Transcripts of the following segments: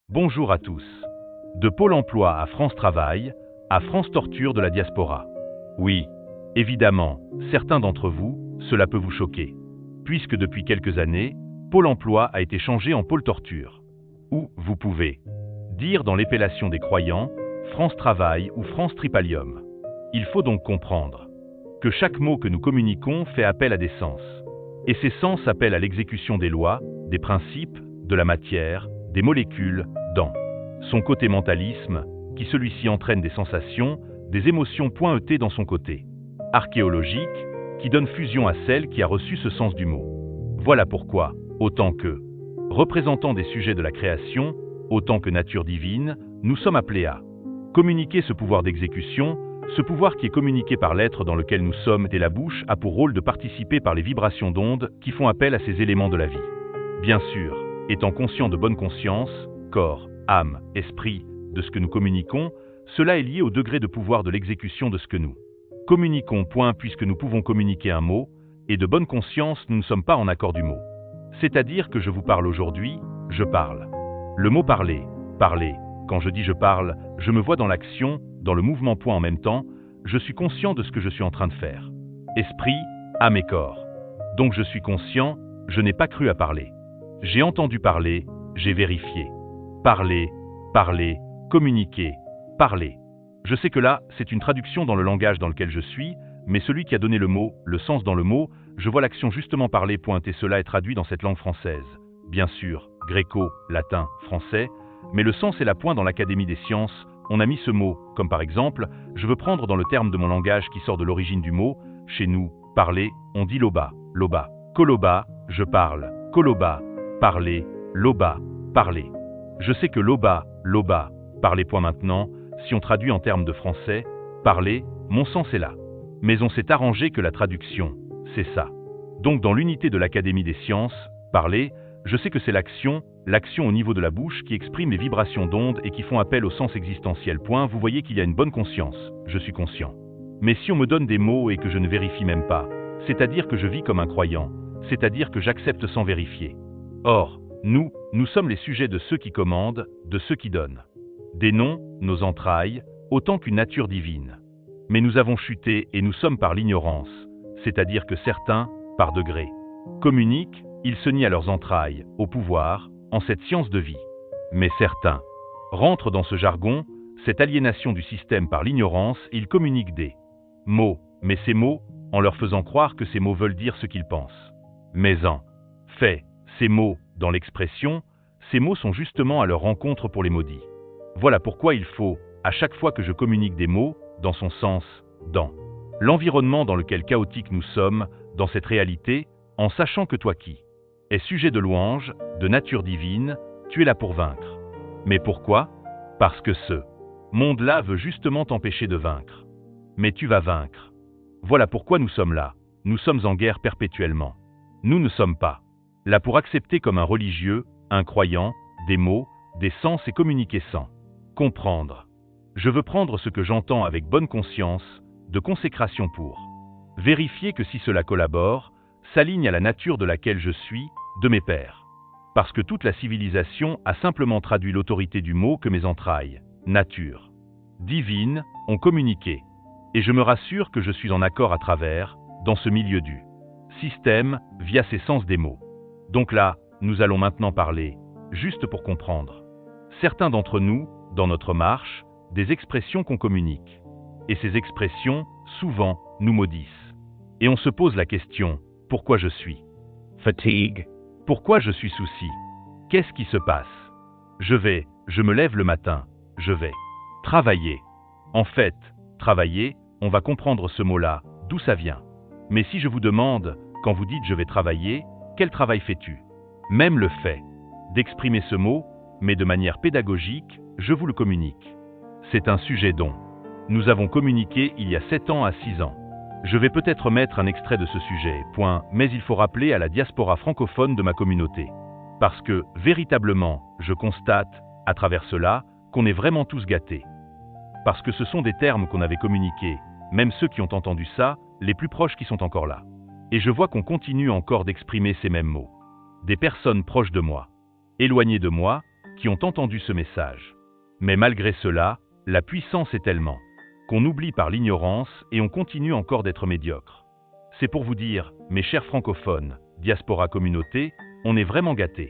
Bonjour à tous. De Pôle emploi à France Travail, à France Torture de la diaspora. Oui, évidemment, certains d'entre vous, cela peut vous choquer. Puisque depuis quelques années, Pôle emploi a été changé en Pôle Torture. Ou, vous pouvez dire dans l'épellation des croyants, France Travail ou France Tripalium. Il faut donc comprendre que chaque mot que nous communiquons fait appel à des sens. Et ces sens appellent à l'exécution des lois, des principes, de la matière, des molécules, dans son côté mentalisme, qui celui-ci entraîne des sensations, des émotions pointées dans son côté archéologique, qui donne fusion à celle qui a reçu ce sens du mot. Voilà pourquoi, autant que représentants des sujets de la création, autant que nature divine, nous sommes appelés à communiquer ce pouvoir d'exécution, ce pouvoir qui est communiqué par l'être dans lequel nous sommes, et la bouche a pour rôle de participer par les vibrations d'ondes qui font appel à ces éléments de la vie. Bien sûr, étant conscient de bonne conscience, corps, âme, esprit, de ce que nous communiquons, cela est lié au degré de pouvoir de l'exécution de ce que nous communiquons, puisque nous pouvons communiquer un mot, et de bonne conscience, nous ne sommes pas en accord du mot. C'est-à-dire que je vous parle aujourd'hui, je parle. Le mot parler, parler, quand je dis je parle, je me vois dans l'action, dans le mouvement en même temps, je suis conscient de ce que je suis en train de faire. Esprit, âme et corps. Donc je suis conscient, je n'ai pas cru à parler. J'ai entendu parler, j'ai vérifié. Parler, parler, communiquer, parler. Je sais que là, c'est une traduction dans le langage dans lequel je suis, mais celui qui a donné le mot, le sens dans le mot, je vois l'action justement parler, et cela est traduit dans cette langue française. Bien sûr, gréco, latin, français, mais le sens est la pointe dans l'Académie des sciences, on a mis ce mot, comme par exemple, je veux prendre dans le terme de mon langage qui sort de l'origine du mot, chez nous, parler, on dit loba, loba, koloba, je parle, koloba, parler, loba, parler. Je sais que loba, loba, parler maintenant, si on traduit en termes de français, parler, mon sens est là. Mais on s'est arrangé que la traduction, c'est ça. Donc dans l'unité de l'Académie des sciences, parler, je sais que c'est l'action au niveau de la bouche qui exprime les vibrations d'ondes et qui font appel au sens existentiel. Vous voyez qu'il y a une bonne conscience, je suis conscient. Mais si on me donne des mots et que je ne vérifie même pas, c'est-à-dire que je vis comme un croyant, c'est-à-dire que j'accepte sans vérifier. Or, nous sommes les sujets de ceux qui commandent, de ceux qui donnent. Des noms, nos entrailles, autant qu'une nature divine. Mais nous avons chuté et nous sommes par l'ignorance, c'est-à-dire que certains, par degré, communiquent, ils se nient à leurs entrailles, au pouvoir, en cette science de vie. Mais certains rentrent dans ce jargon, cette aliénation du système par l'ignorance, et ils communiquent des mots, mais ces mots, en leur faisant croire que ces mots veulent dire ce qu'ils pensent. Mais en fait, ces mots, dans l'expression, ces mots sont justement à leur rencontre pour les maudits. Voilà pourquoi il faut, à chaque fois que je communique des mots, dans son sens, dans l'environnement dans lequel chaotique nous sommes, dans cette réalité, en sachant que toi qui es sujet de louange, de nature divine, tu es là pour vaincre. Mais pourquoi? Parce que ce monde-là veut justement t'empêcher de vaincre. Mais tu vas vaincre. Voilà pourquoi nous sommes là. Nous sommes en guerre perpétuellement. Nous ne sommes pas là pour accepter comme un religieux, un croyant, des mots, des sens et communiquer sans comprendre. Je veux prendre ce que j'entends avec bonne conscience, de consécration pour vérifier que si cela collabore, s'aligne à la nature de laquelle je suis, de mes pères. Parce que toute la civilisation a simplement traduit l'autorité du mot que mes entrailles, nature divine, ont communiqué. Et je me rassure que je suis en accord à travers, dans ce milieu du système, via ces sens des mots. Donc là, nous allons maintenant parler, juste pour comprendre. Certains d'entre nous, dans notre marche, des expressions qu'on communique. Et ces expressions, souvent, nous maudissent. Et on se pose la question, pourquoi je suis fatigue? Pourquoi je suis souci? Qu'est-ce qui se passe? Je me lève le matin, je vais travailler. En fait, travailler, on va comprendre ce mot-là, d'où ça vient. Mais si je vous demande, quand vous dites je vais travailler, quel travail fais-tu? Même le fait d'exprimer ce mot, mais de manière pédagogique, je vous le communique. C'est un sujet dont nous avons communiqué il y a 7 ans à 6 ans. Je vais peut-être mettre un extrait de ce sujet, mais il faut rappeler à la diaspora francophone de ma communauté. Parce que, véritablement, je constate, à travers cela, qu'on est vraiment tous gâtés. Parce que ce sont des termes qu'on avait communiqués, même ceux qui ont entendu ça, les plus proches qui sont encore là. Et je vois qu'on continue encore d'exprimer ces mêmes mots. Des personnes proches de moi, éloignées de moi, qui ont entendu ce message. Mais malgré cela, la puissance est tellement qu'on oublie par l'ignorance et on continue encore d'être médiocre. C'est pour vous dire, mes chers francophones, diaspora communauté, on est vraiment gâtés.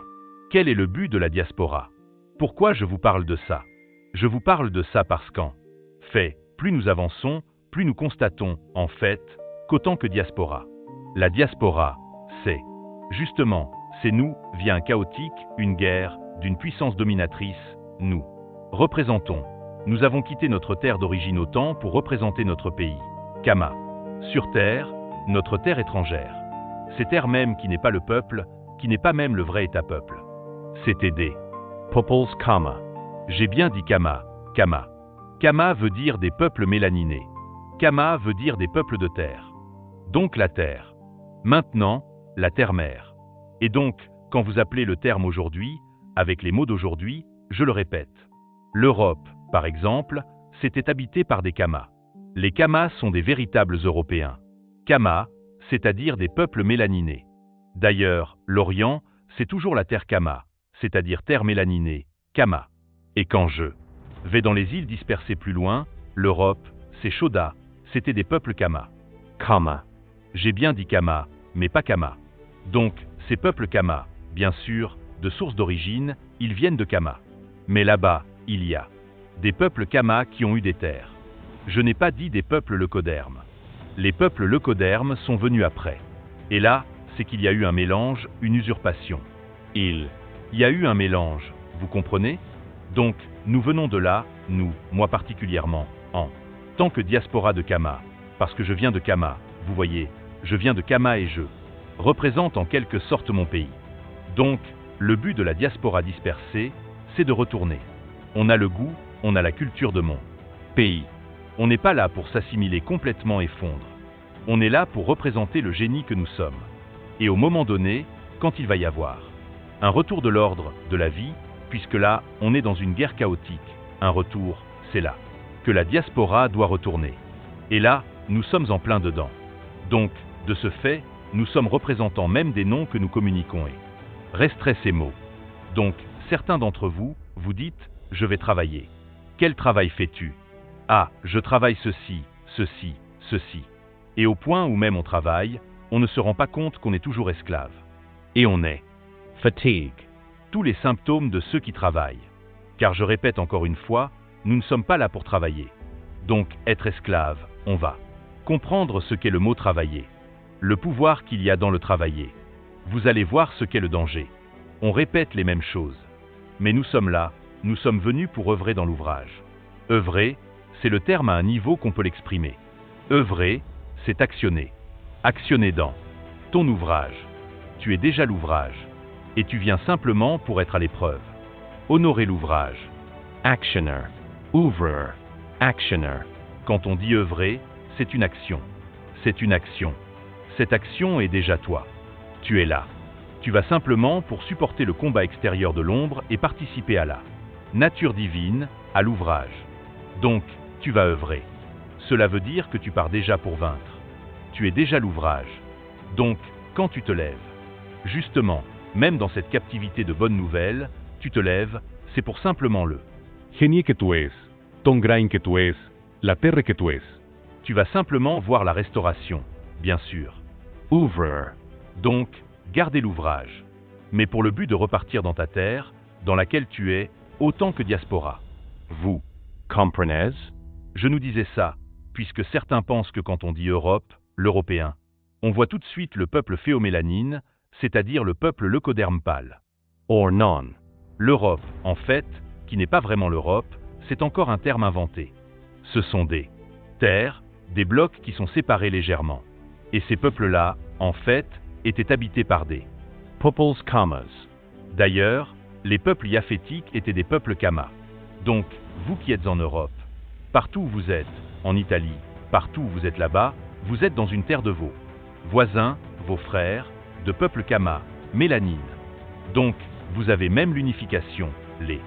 Quel est le but de la diaspora? Pourquoi je vous parle de ça? Je vous parle de ça parce qu'en fait, plus nous avançons, plus nous constatons, en fait, qu'autant que diaspora. La diaspora, c'est justement, c'est nous, via un chaotique, une guerre, d'une puissance dominatrice, nous représentons. Nous avons quitté notre terre d'origine autant pour représenter notre pays. Kama. Sur terre, notre terre étrangère. Cette terre même qui n'est pas le peuple, qui n'est pas même le vrai État-peuple. C'était des People's Kama. J'ai bien dit Kama, Kama. Kama veut dire des peuples mélaninés. Kama veut dire des peuples de terre. Donc la terre. Maintenant, la terre-mère. Et donc, quand vous appelez le terme aujourd'hui, avec les mots d'aujourd'hui, je le répète. L'Europe, par exemple, c'était habité par des Kamas. Les Kamas sont des véritables Européens. Kamas, c'est-à-dire des peuples mélaninés. D'ailleurs, l'Orient, c'est toujours la terre Kama, c'est-à-dire terre mélaninée, Kama. Et quand je vais dans les îles dispersées plus loin, l'Europe, c'est Shoda, c'était des peuples Kama. Kama. J'ai bien dit Kama, mais pas Kama. Donc, ces peuples Kama, bien sûr, de source d'origine, ils viennent de Kama. Mais là-bas, il y a des peuples Kama qui ont eu des terres. Je n'ai pas dit des peuples leucodermes. Les peuples leucodermes sont venus après. Et là, c'est qu'il y a eu un mélange, une usurpation. Il y a eu un mélange, vous comprenez? Donc, nous venons de là, nous, moi particulièrement, en tant que diaspora de Kama, parce que je viens de Kama, vous voyez, je viens de Kama et je représente en quelque sorte mon pays. Donc, le but de la diaspora dispersée, c'est de retourner. On a le goût, on a la culture de mon pays. On n'est pas là pour s'assimiler complètement et fondre. On est là pour représenter le génie que nous sommes. Et au moment donné, quand il va y avoir un retour de l'ordre, de la vie, puisque là, on est dans une guerre chaotique, un retour, c'est là que la diaspora doit retourner. Et là, nous sommes en plein dedans. Donc, de ce fait, nous sommes représentants même des noms que nous communiquons et resteraient ces mots. Donc, certains d'entre vous, vous dites, je vais travailler. Quel travail fais-tu? Ah, je travaille ceci, ceci, ceci. Et au point où même on travaille, on ne se rend pas compte qu'on est toujours esclave. Et on est fatigue. Tous les symptômes de ceux qui travaillent. Car je répète encore une fois, nous ne sommes pas là pour travailler. Donc, être esclave, on va comprendre ce qu'est le mot travailler. Le pouvoir qu'il y a dans le travailler. Vous allez voir ce qu'est le danger. On répète les mêmes choses. Mais nous sommes là, nous sommes venus pour œuvrer dans l'ouvrage. Œuvrer, c'est le terme à un niveau qu'on peut l'exprimer. Œuvrer, c'est actionner. Actionner dans ton ouvrage. Tu es déjà l'ouvrage. Et tu viens simplement pour être à l'épreuve. Honorer l'ouvrage. Actioner. Ouvrer. Actioner. Quand on dit œuvrer, c'est une action. C'est une action. Cette action est déjà toi. Tu es là. Tu vas simplement pour supporter le combat extérieur de l'ombre et participer à la nature divine, à l'ouvrage. Donc, tu vas œuvrer. Cela veut dire que tu pars déjà pour vaincre. Tu es déjà l'ouvrage. Donc, quand tu te lèves, justement, même dans cette captivité de bonnes nouvelles, tu te lèves, c'est pour simplement le Genie que tú es, ton grain que tú es, la terre que tú es. Tu vas simplement voir la restauration, bien sûr. Ouvrir. Donc, garder l'ouvrage. Mais pour le but de repartir dans ta terre, dans laquelle tu es, autant que diaspora. Vous Comprenez? Je nous disais ça, puisque certains pensent que quand on dit Europe, l'Européen, on voit tout de suite le peuple phéomélanine, c'est-à-dire le peuple leucoderme pâle. Or non. L'Europe, en fait, qui n'est pas vraiment l'Europe, c'est encore un terme inventé. Ce sont des terres, des blocs qui sont séparés légèrement. Et ces peuples-là, en fait, étaient habités par des People's Kamas. D'ailleurs, les peuples yafétiques étaient des peuples Kamas. Donc, vous qui êtes en Europe, partout où vous êtes, en Italie, partout où vous êtes là-bas, vous êtes dans une terre de vos voisins, vos frères, de peuples Kamas, mélanine. Donc, vous avez même l'unification, les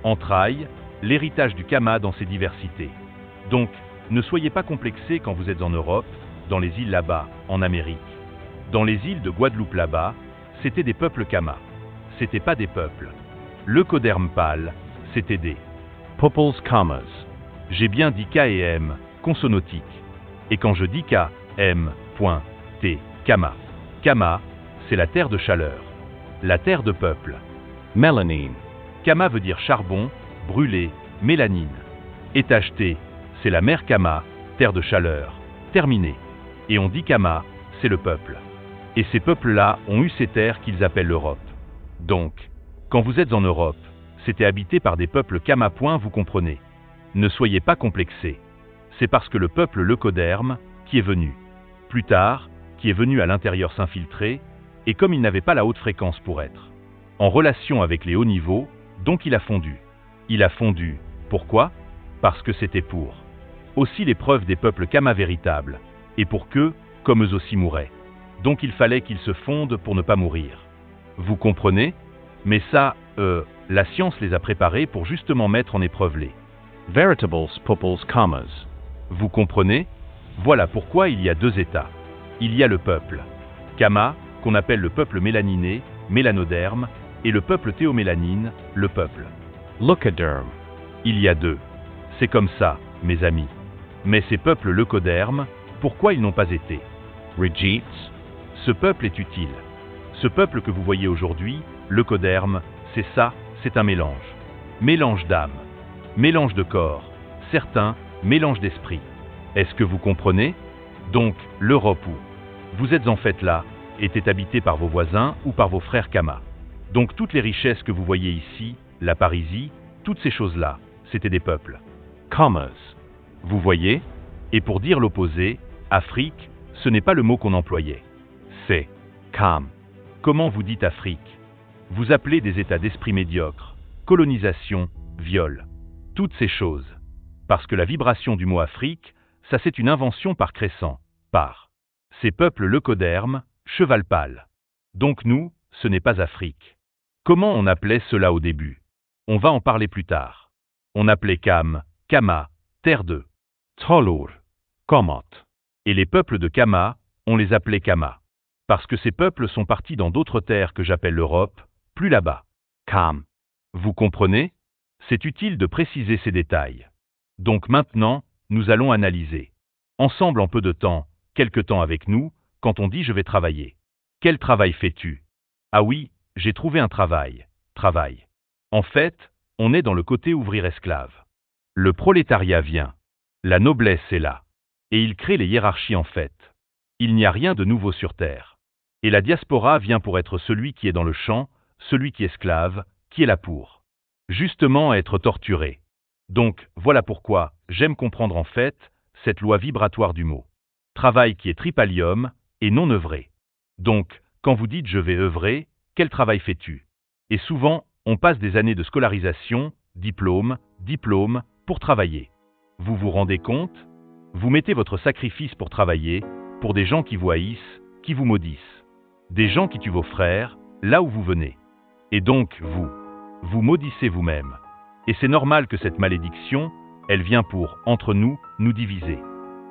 entrailles, l'héritage du Kama dans ses diversités. Donc, ne soyez pas complexés quand vous êtes en Europe, dans les îles là-bas, en Amérique. Dans les îles de Guadeloupe là-bas, c'était des peuples Kama. C'était pas des peuples leucoderme pâle, CTD. Pupils commas. J'ai bien dit K et M, consonantiques. Et quand je dis K, M, point, T, Kama. Kama, c'est la terre de chaleur. La terre de peuple. Melanine. Kama veut dire charbon, brûlé, mélanine. Étage T, c'est la mer Kama, terre de chaleur. Terminé. Et on dit Kama, c'est le peuple. Et ces peuples-là ont eu ces terres qu'ils appellent l'Europe. Donc, quand vous êtes en Europe, c'était habité par des peuples Kama. Vous comprenez. Ne soyez pas complexés. C'est parce que le peuple leucoderme, qui est venu, plus tard, qui est venu à l'intérieur s'infiltrer, et comme il n'avait pas la haute fréquence pour être en relation avec les hauts niveaux, donc il a fondu. Il a fondu. Pourquoi? Parce que c'était pour aussi l'épreuve des peuples Kama véritables, et pour qu'eux, comme eux aussi mouraient. Donc il fallait qu'ils se fondent pour ne pas mourir. Vous comprenez? Mais ça, la science les a préparés pour justement mettre en épreuve les Veritables pupils commas. Vous comprenez? Voilà pourquoi il y a deux états. Il y a le peuple Kama, qu'on appelle le peuple mélaniné, mélanoderme, et le peuple théomélanine, le peuple Leucoderme. Il y a deux. C'est comme ça, mes amis. Mais ces peuples leucodermes, pourquoi ils n'ont pas été Regeets. Ce peuple est utile. Ce peuple que vous voyez aujourd'hui, leucoderme, c'est ça, c'est un mélange. Mélange d'âme, mélange de corps, certains, mélange d'esprit. Est-ce que vous comprenez? Donc, l'Europe où vous êtes en fait là, était habitée par vos voisins ou par vos frères Kama. Donc toutes les richesses que vous voyez ici, la Parisie, toutes ces choses-là, c'était des peuples Commas. Vous voyez? Et pour dire l'opposé, Afrique, ce n'est pas le mot qu'on employait. C'est Kam. comment vous dites Afrique? Vous appelez des états d'esprit médiocres, colonisation, viol. Toutes ces choses. Parce que la vibration du mot Afrique, ça c'est une invention par Crescent, par ces peuples leucodermes, cheval pâle. Donc nous, ce n'est pas Afrique. Comment on appelait cela au début? On va en parler plus tard. On appelait Kam, Kama, terre de Tolur. Komot. Et les peuples de Kama, on les appelait Kama. Parce que ces peuples sont partis dans d'autres terres que j'appelle l'Europe, plus là-bas. Kam. Vous comprenez? C'est utile de préciser ces détails. Donc maintenant, nous allons analyser ensemble en peu de temps, quelque temps avec nous, quand on dit je vais travailler. Quel travail fais-tu? Ah oui, j'ai trouvé un travail. Travail. En fait, on est dans le côté ouvrir esclave. Le prolétariat vient. La noblesse est là. Et il crée les hiérarchies en fait. Il n'y a rien de nouveau sur terre. Et la diaspora vient pour être celui qui est dans le champ, celui qui est esclave, qui est là pour justement être torturé. Donc, voilà pourquoi j'aime comprendre en fait cette loi vibratoire du mot. Travail qui est tripalium et non œuvré. Donc, quand vous dites je vais œuvrer, quel travail fais-tu? Et souvent, on passe des années de scolarisation, diplôme, pour travailler. Vous vous rendez compte? Vous mettez votre sacrifice pour travailler, pour des gens qui vous haïssent, qui vous maudissent. Des gens qui tuent vos frères, là où vous venez. Et donc, vous maudissez vous-même. Et c'est normal que cette malédiction, elle vient pour, entre nous, nous diviser.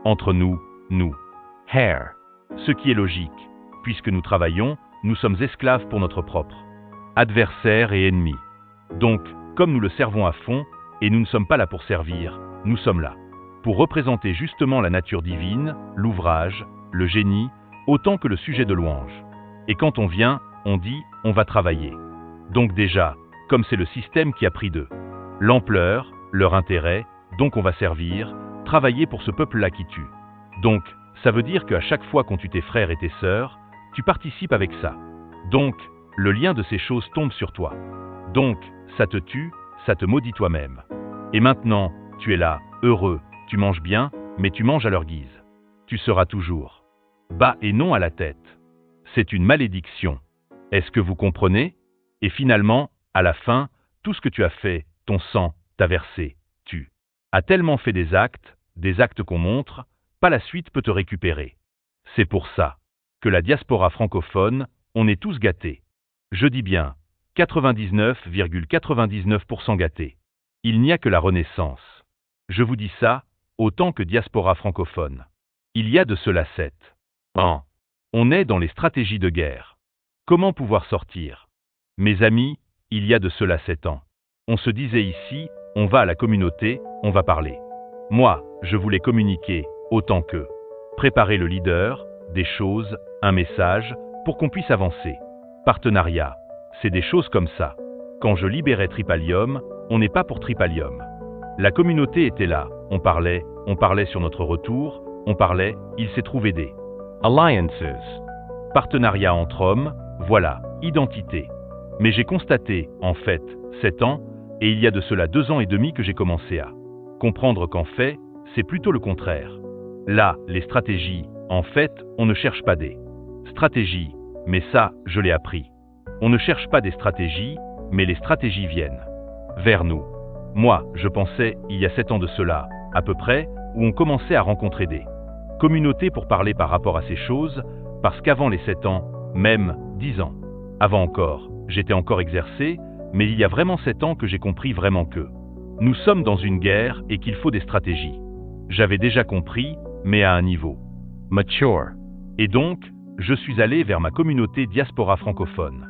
Entre nous. Hair. Ce qui est logique, puisque nous travaillons, nous sommes esclaves pour notre propre adversaire et ennemi. Donc, comme nous le servons à fond, et nous ne sommes pas là pour servir, nous sommes là pour représenter justement la nature divine, l'ouvrage, le génie, autant que le sujet de louange. Et quand on vient, on dit, on va travailler. Donc déjà, comme c'est le système qui a pris d'eux l'ampleur, leur intérêt, donc on va servir, travailler pour ce peuple-là qui tue. Donc, ça veut dire qu'à chaque fois qu'on tue tes frères et tes sœurs, tu participes avec ça. Donc, le lien de ces choses tombe sur toi. Donc, ça te tue, ça te maudit toi-même. Et maintenant, tu es là, heureux, tu manges bien, mais tu manges à leur guise. Tu seras toujours bas et non à la tête. C'est une malédiction. Est-ce que vous comprenez? Et finalement, à la fin, tout ce que tu as fait, ton sang, t'a versé, tu as tellement fait des actes qu'on montre, pas la suite peut te récupérer. C'est pour ça que la diaspora francophone, on est tous gâtés. Je dis bien, 99,99% gâtés. Il n'y a que la Renaissance. Je vous dis ça, autant que diaspora francophone. Il y a de cela 7 ans. On est dans les stratégies de guerre. Comment pouvoir sortir? Mes amis, il y a de cela 7 ans. On se disait ici, on va à la communauté, on va parler. Moi, je voulais communiquer, autant que préparer le leader, des choses, un message, pour qu'on puisse avancer. Partenariat, c'est des choses comme ça. Quand je libérais Tripalium, on n'est pas pour Tripalium. La communauté était là, on parlait sur notre retour, on parlait, il s'est trouvé des Alliances. partenariats entre hommes, voilà, identité. Mais j'ai constaté, en fait, 7 ans, et il y a de cela 2 ans et demi que j'ai commencé à comprendre qu'en fait, c'est plutôt le contraire. Là, les stratégies, en fait, on ne cherche pas des stratégies, mais ça, je l'ai appris. On ne cherche pas des stratégies, mais les stratégies viennent vers nous. Moi, je pensais, il y a 7 ans de cela, à peu près, où on commençait à rencontrer des communautés pour parler par rapport à ces choses, parce qu'avant les 7 ans, même 10 ans, avant encore, j'étais encore exercé, mais il y a vraiment 7 ans que j'ai compris vraiment que nous sommes dans une guerre et qu'il faut des stratégies. J'avais déjà compris, mais à un niveau Mature. et donc, je suis allé vers ma communauté diaspora francophone.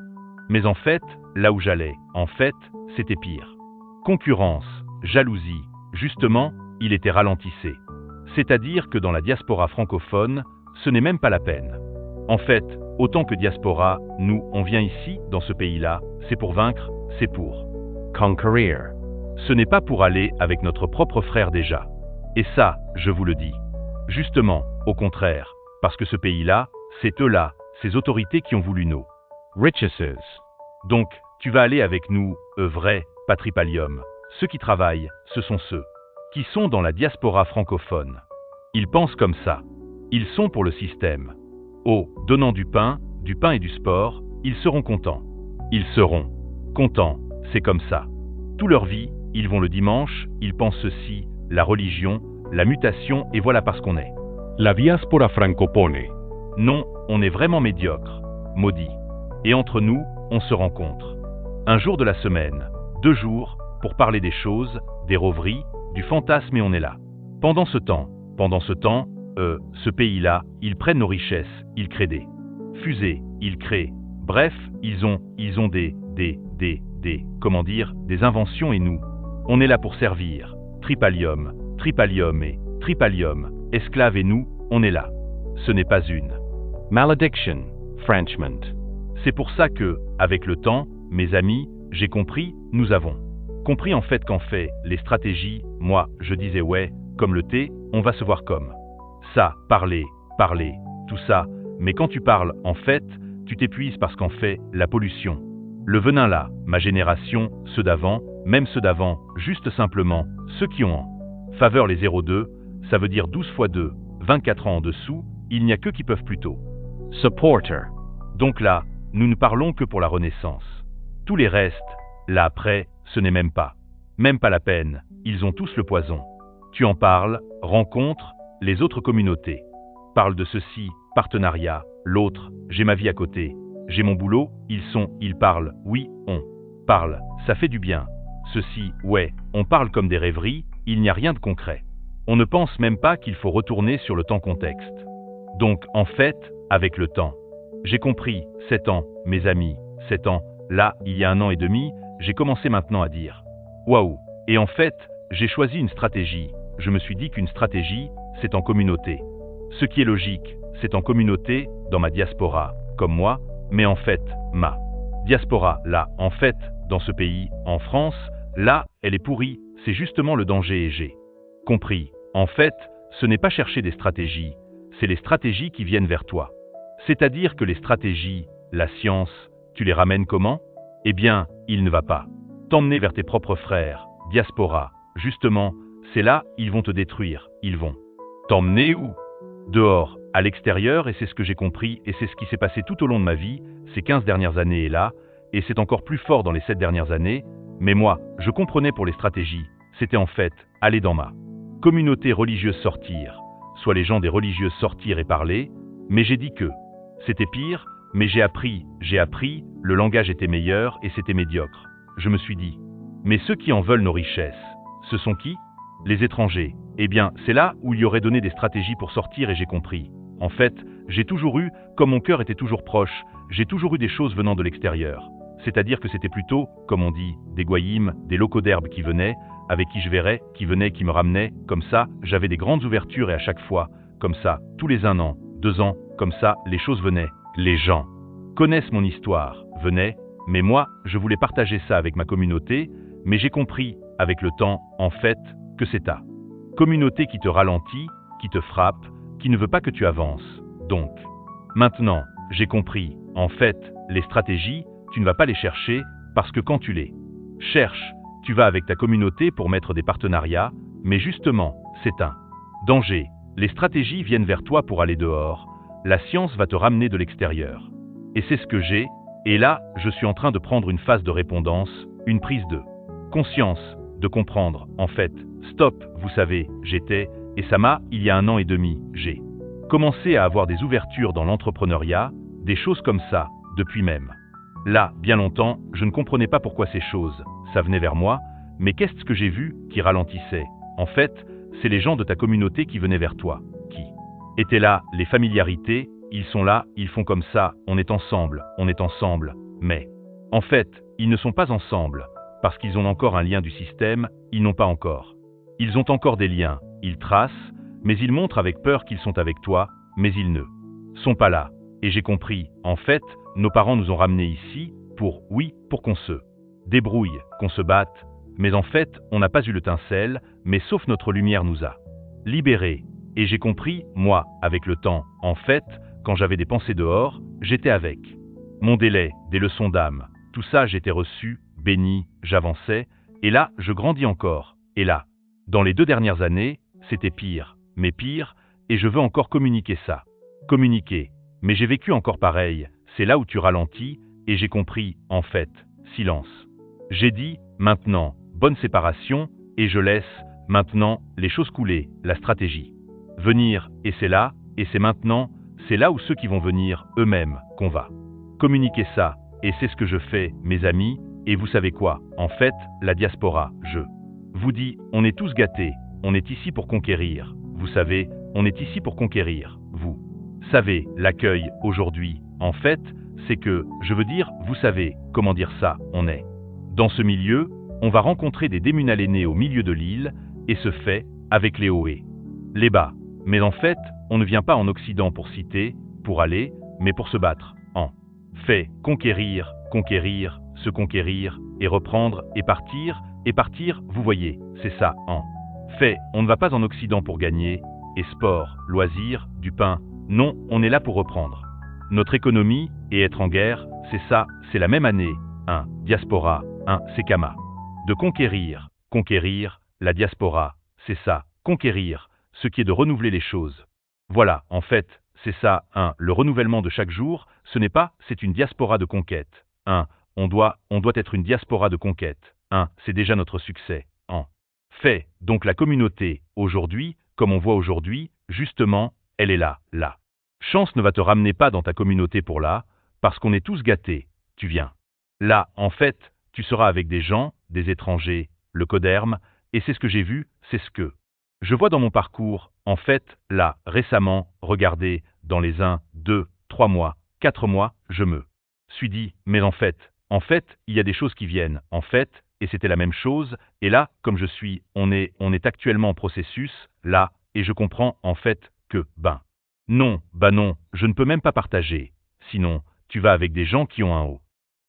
Mais en fait, là où j'allais, en fait, c'était pire. Concurrence, jalousie, justement, il était ralentissé. C'est-à-dire que dans la diaspora francophone, ce n'est même pas la peine. En fait, autant que diaspora, nous, on vient ici, dans ce pays-là, c'est pour vaincre, c'est pour Conquerir. ce n'est pas pour aller avec notre propre frère déjà. Et ça, je vous le dis. Justement, au contraire, parce que ce pays-là, c'est eux-là, ces autorités qui ont voulu nos Riches. Donc, tu vas aller avec nous, eux vrais, pas Tripalium. Ceux qui travaillent, ce sont ceux qui sont dans la diaspora francophone. Ils pensent comme ça. Ils sont pour le système. Oh, donnant du pain et du sport, ils seront contents. Ils seront contents, c'est comme ça. Toute leur vie, ils vont le dimanche, ils pensent ceci, la religion, la mutation, et voilà parce qu'on est. La diaspora francopone. Non, on est vraiment médiocre, maudit. Et entre nous, on se rencontre. Un jour de la semaine, 2 jours, pour parler des choses, des rêveries, du fantasme, et on est là. Pendant ce temps, ce pays-là, ils prennent nos richesses, ils créent des fusées, ils créent. Bref, ils ont des inventions, et nous, on est là pour servir. Tripalium et Tripalium, esclaves, et nous, on est là. Ce n'est pas une Malediction. Frenchman. C'est pour ça que, avec le temps, mes amis, j'ai compris, nous avons compris en fait qu'en fait, les stratégies, moi, je disais ouais, comme le thé, on va se voir comme ça, parler, tout ça, mais quand tu parles, en fait, tu t'épuises parce qu'en fait, la pollution, le venin là, ma génération, ceux d'avant, même ceux d'avant, juste simplement, ceux qui ont en faveur les 0,2, ça veut dire 12 fois 2, 24 ans en dessous, il n'y a que qui peuvent plutôt. Supporter. Donc là, nous ne parlons que pour la Renaissance. Tous les restes, là après, ce n'est même pas la peine, ils ont tous le poison. Tu en parles, rencontre, les autres communautés. Parle de ceci, partenariat, l'autre, j'ai ma vie à côté, j'ai mon boulot, ils parlent, oui, on parle, ça fait du bien. Ceci, ouais, on parle comme des rêveries, il n'y a rien de concret. On ne pense même pas qu'il faut retourner sur le temps contexte. Donc, en fait, avec le temps, j'ai compris, 7 ans, mes amis, 7 ans, là, il y a 1 an et demi, j'ai commencé maintenant à dire waouh. Et en fait, j'ai choisi une stratégie. Je me suis dit qu'une stratégie, c'est en communauté. Ce qui est logique, c'est en communauté, dans ma diaspora, comme moi, mais en fait, ma diaspora, là, en fait, dans ce pays, en France, là, elle est pourrie, c'est justement le danger, et j'ai compris. En fait, ce n'est pas chercher des stratégies, c'est les stratégies qui viennent vers toi. C'est-à-dire que les stratégies, la science, tu les ramènes comment? Eh bien, il ne va pas t'emmener vers tes propres frères, diaspora. Justement, c'est là, ils vont te détruire. Ils vont t'emmener où? Dehors, à l'extérieur, et c'est ce que j'ai compris, et c'est ce qui s'est passé tout au long de ma vie, ces 15 dernières années, et là, et c'est encore plus fort dans les 7 dernières années, mais moi, je comprenais pour les stratégies, c'était en fait, aller dans ma communauté religieuse, sortir, soit les gens des religieuses sortir et parler, mais j'ai dit que c'était pire, mais j'ai appris, le langage était meilleur et c'était médiocre. Je me suis dit, mais ceux qui en veulent nos richesses, ce sont qui? Les étrangers. Eh bien, c'est là où il y aurait donné des stratégies pour sortir, et j'ai compris. En fait, j'ai toujours eu, comme mon cœur était toujours proche, j'ai toujours eu des choses venant de l'extérieur. c'est-à-dire que c'était plutôt, comme on dit, des goyim, des locaux d'herbe qui venaient, avec qui je verrais, qui venaient, qui me ramenaient, comme ça, j'avais des grandes ouvertures et à chaque fois, comme ça, tous les 1 an, 2 ans, comme ça, les choses venaient. Les gens connaissent mon histoire, venaient, mais moi, je voulais partager ça avec ma communauté, mais j'ai compris, avec le temps, en fait, que c'est ta communauté qui te ralentit, qui te frappe, qui ne veut pas que tu avances. Donc, maintenant, j'ai compris, en fait, les stratégies, tu ne vas pas les chercher, parce que quand tu les cherches, tu vas avec ta communauté pour mettre des partenariats, mais justement, c'est un danger. Les stratégies viennent vers toi pour aller dehors, la science va te ramener de l'extérieur. Et c'est ce que j'ai, et là, je suis en train de prendre une phase de répondance, une prise de conscience, de comprendre, en fait, stop, vous savez, j'étais, et ça m'a, il y a 1 an et demi, j'ai commencé à avoir des ouvertures dans l'entrepreneuriat, des choses comme ça, depuis même. Là, bien longtemps, je ne comprenais pas pourquoi ces choses, ça venait vers moi, mais qu'est-ce que j'ai vu qui ralentissait? En fait, c'est les gens de ta communauté qui venaient vers toi, qui étaient là, les familiarités, ils sont là, ils font comme ça, on est ensemble, mais en fait, ils ne sont pas ensemble, parce qu'ils ont encore un lien du système, ils n'ont pas encore. Ils ont encore des liens, ils tracent, mais ils montrent avec peur qu'ils sont avec toi, mais ils ne sont pas là. Et j'ai compris, en fait, nos parents nous ont ramenés ici, pour qu'on se débrouille, qu'on se batte, mais en fait, on n'a pas eu le tincelle, mais sauf notre lumière nous a libérés. Et j'ai compris, moi, avec le temps, en fait, quand j'avais des pensées dehors, j'étais avec mon délai, des leçons d'âme, tout ça j'étais reçu, béni, j'avançais, et là, je grandis encore, et là, dans les 2 dernières années, c'était pire, mais pire, et je veux encore communiquer ça. Communiquer, mais j'ai vécu encore pareil, c'est là où tu ralentis, et j'ai compris, en fait, silence. J'ai dit, maintenant, bonne séparation, et je laisse, maintenant, les choses couler, la stratégie. Venir, et c'est là, et c'est maintenant, c'est là où ceux qui vont venir, eux-mêmes, qu'on va communiquer ça, et c'est ce que je fais, mes amis, et vous savez quoi, en fait, la diaspora, je vous dis, on est tous gâtés, on est ici pour conquérir, vous savez, on est ici pour conquérir, vous savez, l'accueil, aujourd'hui, en fait, c'est que, je veux dire, vous savez, comment dire ça, on est dans ce milieu, on va rencontrer des démunalénés au milieu de l'île, et ce fait, avec les hauts et les bas. Mais en fait, on ne vient pas en Occident pour citer, pour aller, mais pour se battre, en fait, conquérir, se conquérir, et reprendre, et partir, vous voyez, c'est ça, en fait, on ne va pas en Occident pour gagner, et sport, loisirs, du pain, non, on est là pour reprendre notre économie, et être en guerre, c'est ça, c'est la même année, diaspora, c'est Kama. De conquérir, la diaspora, c'est ça, conquérir, ce qui est de renouveler les choses. Voilà, en fait, c'est ça, le renouvellement de chaque jour, ce n'est pas, c'est une diaspora de conquête. On doit être une diaspora de conquête. C'est déjà notre succès. En fait, donc la communauté, aujourd'hui, comme on voit aujourd'hui, justement, elle est là. Chance ne va te ramener pas dans ta communauté pour là, parce qu'on est tous gâtés, tu viens. Là, en fait, tu seras avec des gens, des étrangers, le coderme, et c'est ce que j'ai vu, c'est ce que je vois dans mon parcours, en fait, là, récemment, regardez, dans les 1, 2, 3 mois, 4 mois, je me suis dit, mais en fait, il y a des choses qui viennent, en fait, et c'était la même chose, et là, comme je suis, on est actuellement en processus, là, et je comprends, en fait, que, non, je ne peux même pas partager, sinon, tu vas avec des gens qui ont un haut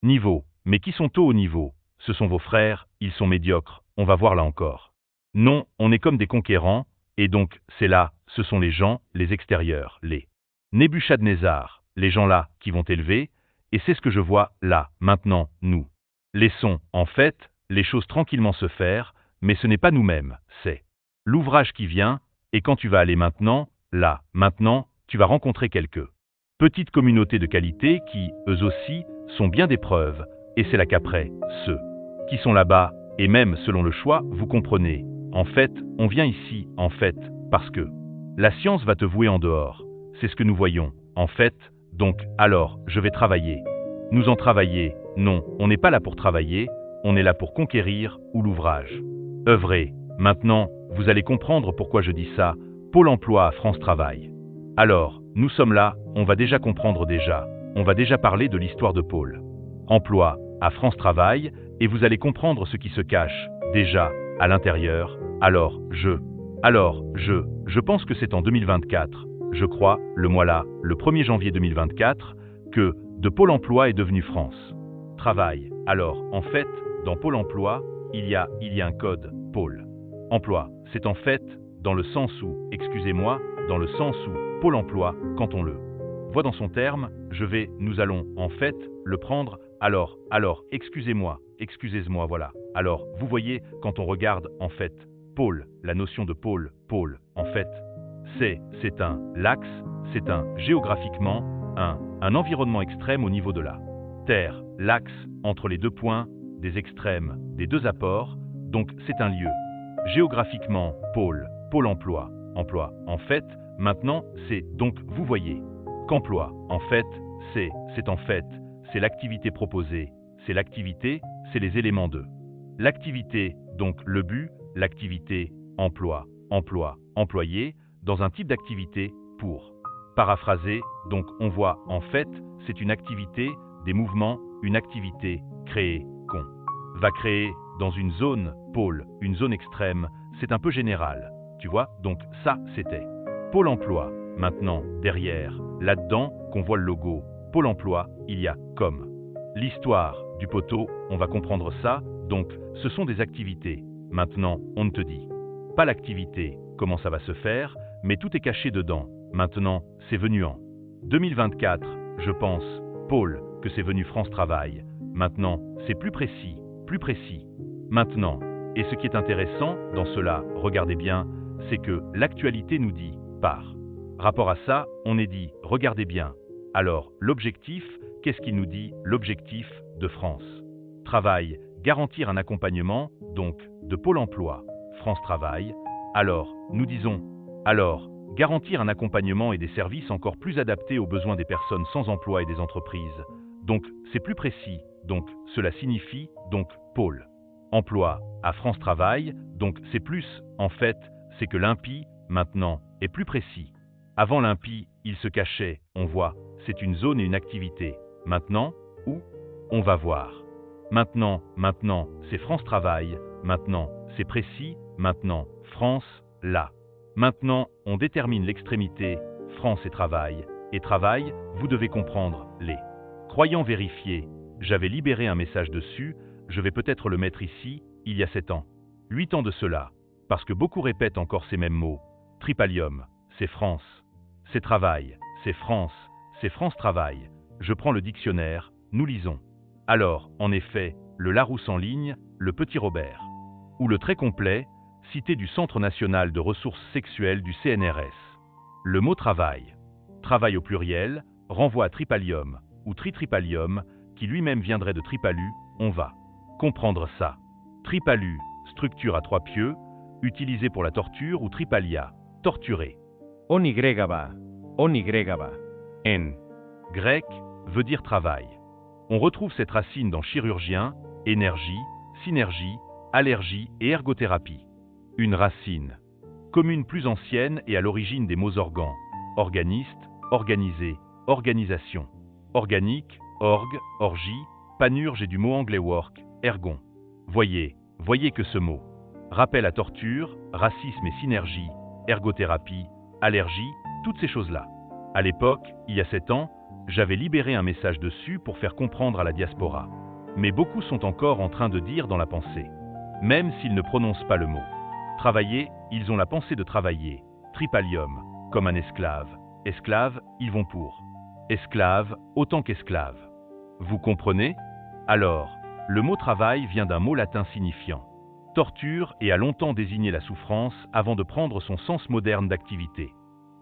niveau, mais qui sont au haut niveau, ce sont vos frères, ils sont médiocres, on va voir là encore. Non, on est comme des conquérants, et donc, c'est là, ce sont les gens, les extérieurs, les Nebuchadnezzar, les gens là, qui vont t'élever, et c'est ce que je vois, là, maintenant, nous. Laissons, en fait, les choses tranquillement se faire, mais ce n'est pas nous-mêmes, c'est l'ouvrage qui vient, et quand tu vas aller maintenant, là, maintenant, tu vas rencontrer quelques petites communautés de qualité qui, eux aussi, sont bien des preuves, et c'est là qu'après, ceux qui sont là-bas, et même selon le choix, vous comprenez. En fait, on vient ici, en fait, parce que la science va te vouer en dehors. C'est ce que nous voyons, en fait, donc, alors, je vais travailler. Nous en travailler, non, on n'est pas là pour travailler, on est là pour conquérir, ou l'ouvrage. Œuvrer. Maintenant, vous allez comprendre pourquoi je dis ça, Pôle emploi à France Travail. Alors, nous sommes là, on va déjà comprendre on va déjà parler de l'histoire de Pôle emploi, à France Travail, et vous allez comprendre ce qui se cache, déjà, à l'intérieur. Alors, je pense que c'est en 2024, je crois, le mois là, le 1er janvier 2024, que de Pôle emploi est devenu France Travail. Alors, en fait, dans Pôle emploi, il y a un code, Pôle emploi. C'est en fait, dans le sens où, excusez-moi, dans le sens où, Pôle emploi, quand on le voit dans son terme, nous allons, en fait, le prendre, alors, excusez-moi, voilà. Alors, vous voyez, quand on regarde, en fait, pôle, la notion de pôle, en fait, c'est un l'axe, c'est un, géographiquement, un environnement extrême au niveau de la Terre, l'axe entre les deux points, des extrêmes, des deux apports, donc c'est un lieu. Géographiquement, pôle emploi, en fait, maintenant, c'est, donc, vous voyez, qu'emploi, en fait, c'est l'activité proposée, c'est l'activité, c'est les éléments de l'activité, donc le but, l'activité, emploi, employé, dans un type d'activité, pour paraphraser, donc on voit, en fait, c'est une activité, des mouvements, une activité créée, qu'on va créer dans une zone, pôle, une zone extrême, c'est un peu général, tu vois, donc ça, c'était Pôle emploi. Maintenant, derrière, là-dedans, qu'on voit le logo, Pôle emploi, il y a comme l'histoire du poteau, on va comprendre ça, donc ce sont des activités. Maintenant, on ne te dit pas l'activité, comment ça va se faire, mais tout est caché dedans. Maintenant, c'est venu en 2024, je pense, Pôle, que c'est venu France Travail. Maintenant, c'est plus précis. Maintenant, et ce qui est intéressant dans cela, regardez bien, c'est que l'actualité nous dit, par rapport à ça, on est dit, regardez bien. Alors, l'objectif, qu'est-ce qu'il nous dit? L'objectif de France Travail, garantir un accompagnement, donc, de Pôle emploi, France Travail. Alors, nous disons, garantir un accompagnement et des services encore plus adaptés aux besoins des personnes sans emploi et des entreprises. Donc, c'est plus précis. Donc, cela signifie, donc, Pôle emploi à France Travail. Donc, c'est plus, en fait, c'est que l'IMPI, maintenant, est plus précis. Avant l'IMPI, il se cachait, on voit, c'est une zone et une activité. Maintenant, où? On va voir. Maintenant, c'est France Travail. Maintenant, c'est précis. Maintenant, France, là. Maintenant, on détermine l'extrémité, France et travail. Et travail, vous devez comprendre, les croyants vérifiés. J'avais libéré un message dessus, je vais peut-être le mettre ici, il y a 7 ans. 8 ans de cela, parce que beaucoup répètent encore ces mêmes mots. Tripalium, c'est France. C'est travail, c'est France Travail. Je prends le dictionnaire, nous lisons. Alors, en effet, le Larousse en ligne, le Petit Robert. Ou le très complet, cité du Centre national de ressources sexuelles du CNRS. Le mot travail au pluriel, renvoie à tripalium, ou tritripalium, qui lui-même viendrait de tripalu, on va comprendre ça. Tripalu, structure à 3 pieux, utilisée pour la torture ou tripalia, torturer. Onigrégaba. En grec, veut dire travail. On retrouve cette racine dans chirurgien, énergie, synergie, allergie et ergothérapie. Une racine commune plus ancienne et à l'origine des mots organ, organiste, organisé, organisation. Organique, orgue, orgie, panurge et du mot anglais work, ergon. Voyez que ce mot rappelle à torture, racisme et synergie, ergothérapie, allergie, toutes ces choses-là. À l'époque, il y a 7 ans, j'avais libéré un message dessus pour faire comprendre à la diaspora. Mais beaucoup sont encore en train de dire dans la pensée. Même s'ils ne prononcent pas le mot. Travailler, ils ont la pensée de travailler. Tripalium, comme un esclave. Esclave, ils vont pour. Esclave, autant qu'esclave. Vous comprenez? Alors, le mot travail vient d'un mot latin signifiant torture et a longtemps désigné la souffrance avant de prendre son sens moderne d'activité.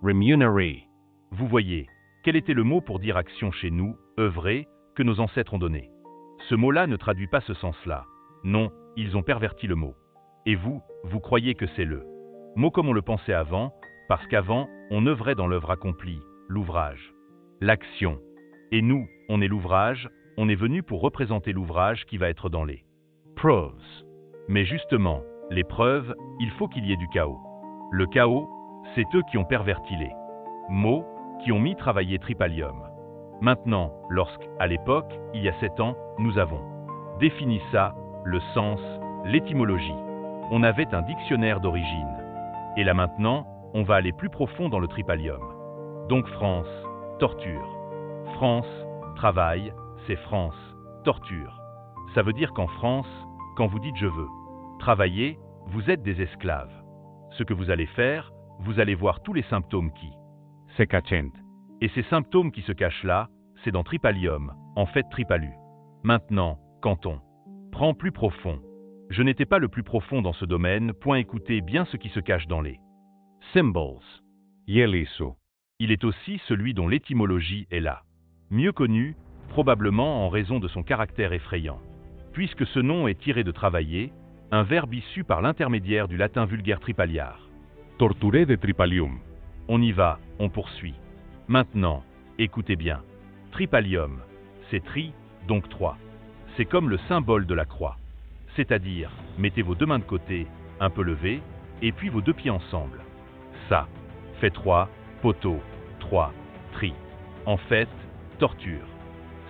Remunerate. Vous voyez, quel était le mot pour dire action chez nous, œuvrer, que nos ancêtres ont donné? Ce mot-là ne traduit pas ce sens-là. Non, ils ont perverti le mot. Et vous croyez que c'est le mot comme on le pensait avant, parce qu'avant, on œuvrait dans l'œuvre accomplie, l'ouvrage, l'action. Et nous, on est l'ouvrage, on est venu pour représenter l'ouvrage qui va être dans les Prose. Mais justement, les preuves, il faut qu'il y ait du chaos. Le chaos, c'est eux qui ont perverti les mots, qui ont mis travailler tripalium. Maintenant, à l'époque, il y a 7 ans, nous avons définit ça, le sens, l'étymologie. On avait un dictionnaire d'origine. Et là maintenant, on va aller plus profond dans le tripalium. Donc France, torture. France, travail, c'est France, torture. Ça veut dire qu'en France, quand vous dites « je veux » travailler, vous êtes des esclaves. Ce que vous allez faire, vous allez voir tous les symptômes qui. Se cachent. Et ces symptômes qui se cachent là, c'est dans tripalium, en fait tripalu. Maintenant, quand on prend plus profond, je n'étais pas le plus profond dans ce domaine, écoutez bien ce qui se cache dans les symbols. Yelisu. Il est aussi celui dont l'étymologie est là. Mieux connu, probablement en raison de son caractère effrayant. Puisque ce nom est tiré de travailler, un verbe issu par l'intermédiaire du latin vulgaire tripaliar. Torture de tripalium. On y va, on poursuit. Maintenant, écoutez bien. Tripalium, c'est tri, donc 3. C'est comme le symbole de la croix. C'est-à-dire, mettez vos deux mains de côté, un peu levées, et puis vos deux pieds ensemble. Ça fait 3, poteau, 3, tri. En fait, torture.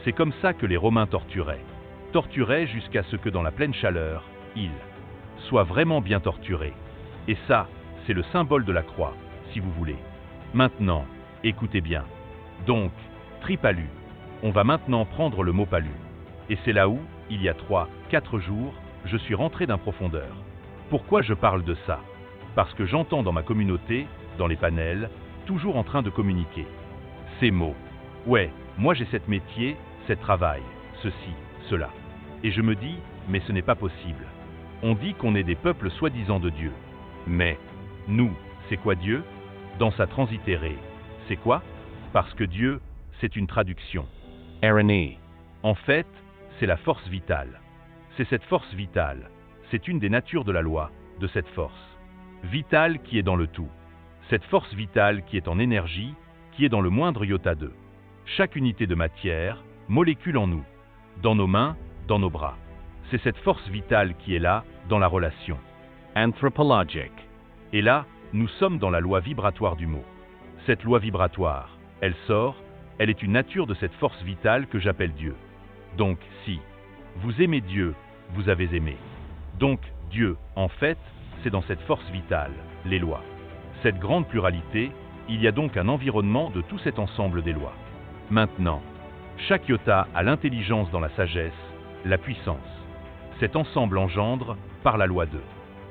C'est comme ça que les Romains torturaient. Torturaient jusqu'à ce que dans la pleine chaleur, ils soient vraiment bien torturés. Et ça, c'est le symbole de la croix, si vous voulez. Maintenant, écoutez bien. Donc, tripalu. On va maintenant prendre le mot palu. Et c'est là où, il y a 3, 4 jours, je suis rentré d'un profondeur. Pourquoi je parle de ça? Parce que j'entends dans ma communauté, dans les panels, toujours en train de communiquer. Ces mots. Ouais, moi j'ai cette métier, cette travail, ceci, cela. Et je me dis, mais ce n'est pas possible. On dit qu'on est des peuples soi-disant de Dieu. Mais, nous, c'est quoi Dieu? Dans sa transitérée. C'est quoi? Parce que Dieu, c'est une traduction. Irony. En fait, c'est la force vitale. C'est cette force vitale. C'est une des natures de la loi, de cette force vitale qui est dans le tout. Cette force vitale qui est en énergie, qui est dans le moindre iota d'eux. Chaque unité de matière, molécule en nous, dans nos mains, dans nos bras. C'est cette force vitale qui est là, dans la relation. Anthropologic. Et là, nous sommes dans la loi vibratoire du mot. Cette loi vibratoire, elle sort, elle est une nature de cette force vitale que j'appelle Dieu. Donc, si vous aimez Dieu, vous avez aimé. Donc, Dieu, en fait, c'est dans cette force vitale, les lois. Cette grande pluralité, il y a donc un environnement de tout cet ensemble des lois. Maintenant, chaque iota a l'intelligence dans la sagesse, la puissance. Cet ensemble engendre, par la loi 2.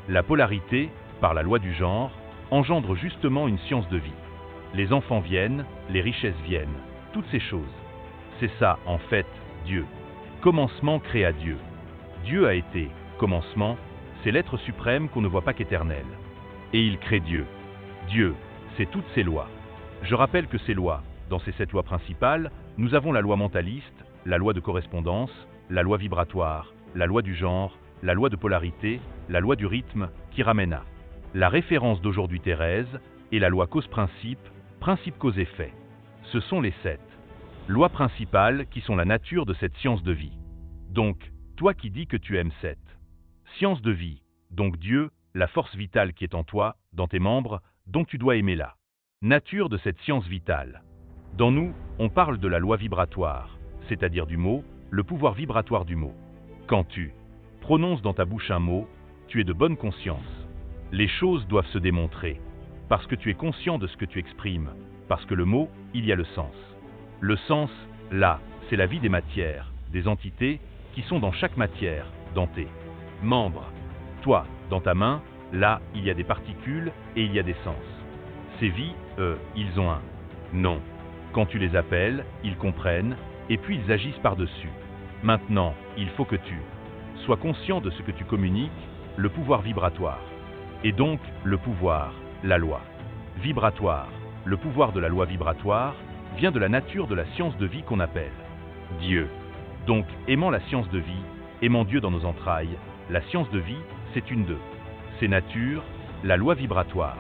La polarité, par la loi du genre, engendre justement une science de vie. Les enfants viennent, les richesses viennent, toutes ces choses. C'est ça, en fait, Dieu. Commencement créa Dieu. Dieu a été, commencement, c'est l'être suprême qu'on ne voit pas qu'éternel. Et il crée Dieu. Dieu, c'est toutes ces lois. Je rappelle que ces lois, dans ces 7 lois principales, nous avons la loi mentaliste, la loi de correspondance, la loi vibratoire, la loi du genre, la loi de polarité, la loi du rythme, qui ramène à la référence d'aujourd'hui Thérèse, et la loi cause-principe, principe-cause-effet. Ce sont les 7 lois principales qui sont la nature de cette science de vie. Donc, toi qui dis que tu aimes cette science de vie, donc Dieu, la force vitale qui est en toi, dans tes membres, donc tu dois aimer la nature de cette science vitale. Dans nous, on parle de la loi vibratoire, c'est-à-dire du mot, le pouvoir vibratoire du mot. Quand tu prononces dans ta bouche un mot, tu es de bonne conscience. Les choses doivent se démontrer, parce que tu es conscient de ce que tu exprimes, parce que le mot, il y a le sens. Le sens, là, c'est la vie des matières, des entités, qui sont dans chaque matière, dans tes membres. Toi, dans ta main, là, il y a des particules et il y a des sens. Ces vies, ils ont un nom. Quand tu les appelles, ils comprennent, et puis ils agissent par-dessus. Maintenant, il faut que tu sois conscient de ce que tu communiques, le pouvoir vibratoire. Et donc, le pouvoir, la loi vibratoire, le pouvoir de la loi vibratoire, vient de la nature de la science de vie qu'on appelle Dieu. Donc, aimant la science de vie, aimant Dieu dans nos entrailles, la science de vie, c'est une d'eux. C'est nature, la loi vibratoire.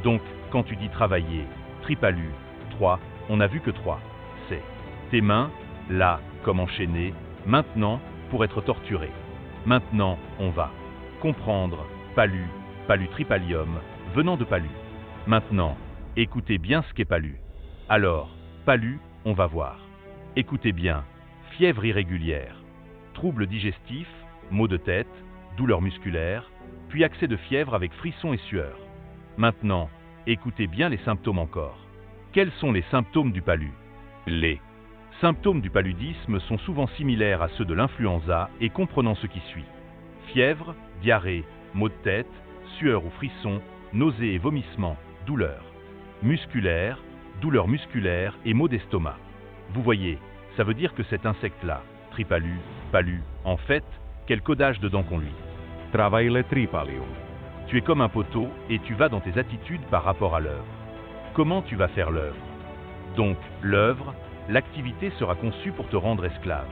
Donc, quand tu dis travailler, tripalu, 3, on a vu que 3. C'est tes mains, là, comme enchaînées, maintenant, pour être torturé. Maintenant, on va comprendre, palu, palu tripalium, venant de palu. Maintenant, écoutez bien ce qu'est palu. Alors, palu, on va voir. Écoutez bien, fièvre irrégulière. troubles digestifs, maux de tête, douleurs musculaires, puis accès de fièvre avec frissons et sueur. Maintenant, écoutez bien les symptômes encore. Quels sont les symptômes du palu? Les symptômes du paludisme sont souvent similaires à ceux de l'influenza et comprenant ce qui suit. Fièvre, diarrhée, maux de tête, sueur ou frissons, nausées et vomissements, douleurs musculaires, douleurs musculaires et maux d'estomac. Vous voyez, ça veut dire que cet insecte-là, tripalu, palu, en fait, quel codage de dents qu'on lui. Travaille tripalium. Tu es comme un poteau et tu vas dans tes attitudes par rapport à l'œuvre. Comment tu vas faire l'œuvre? Donc, l'œuvre, l'activité sera conçue pour te rendre esclave.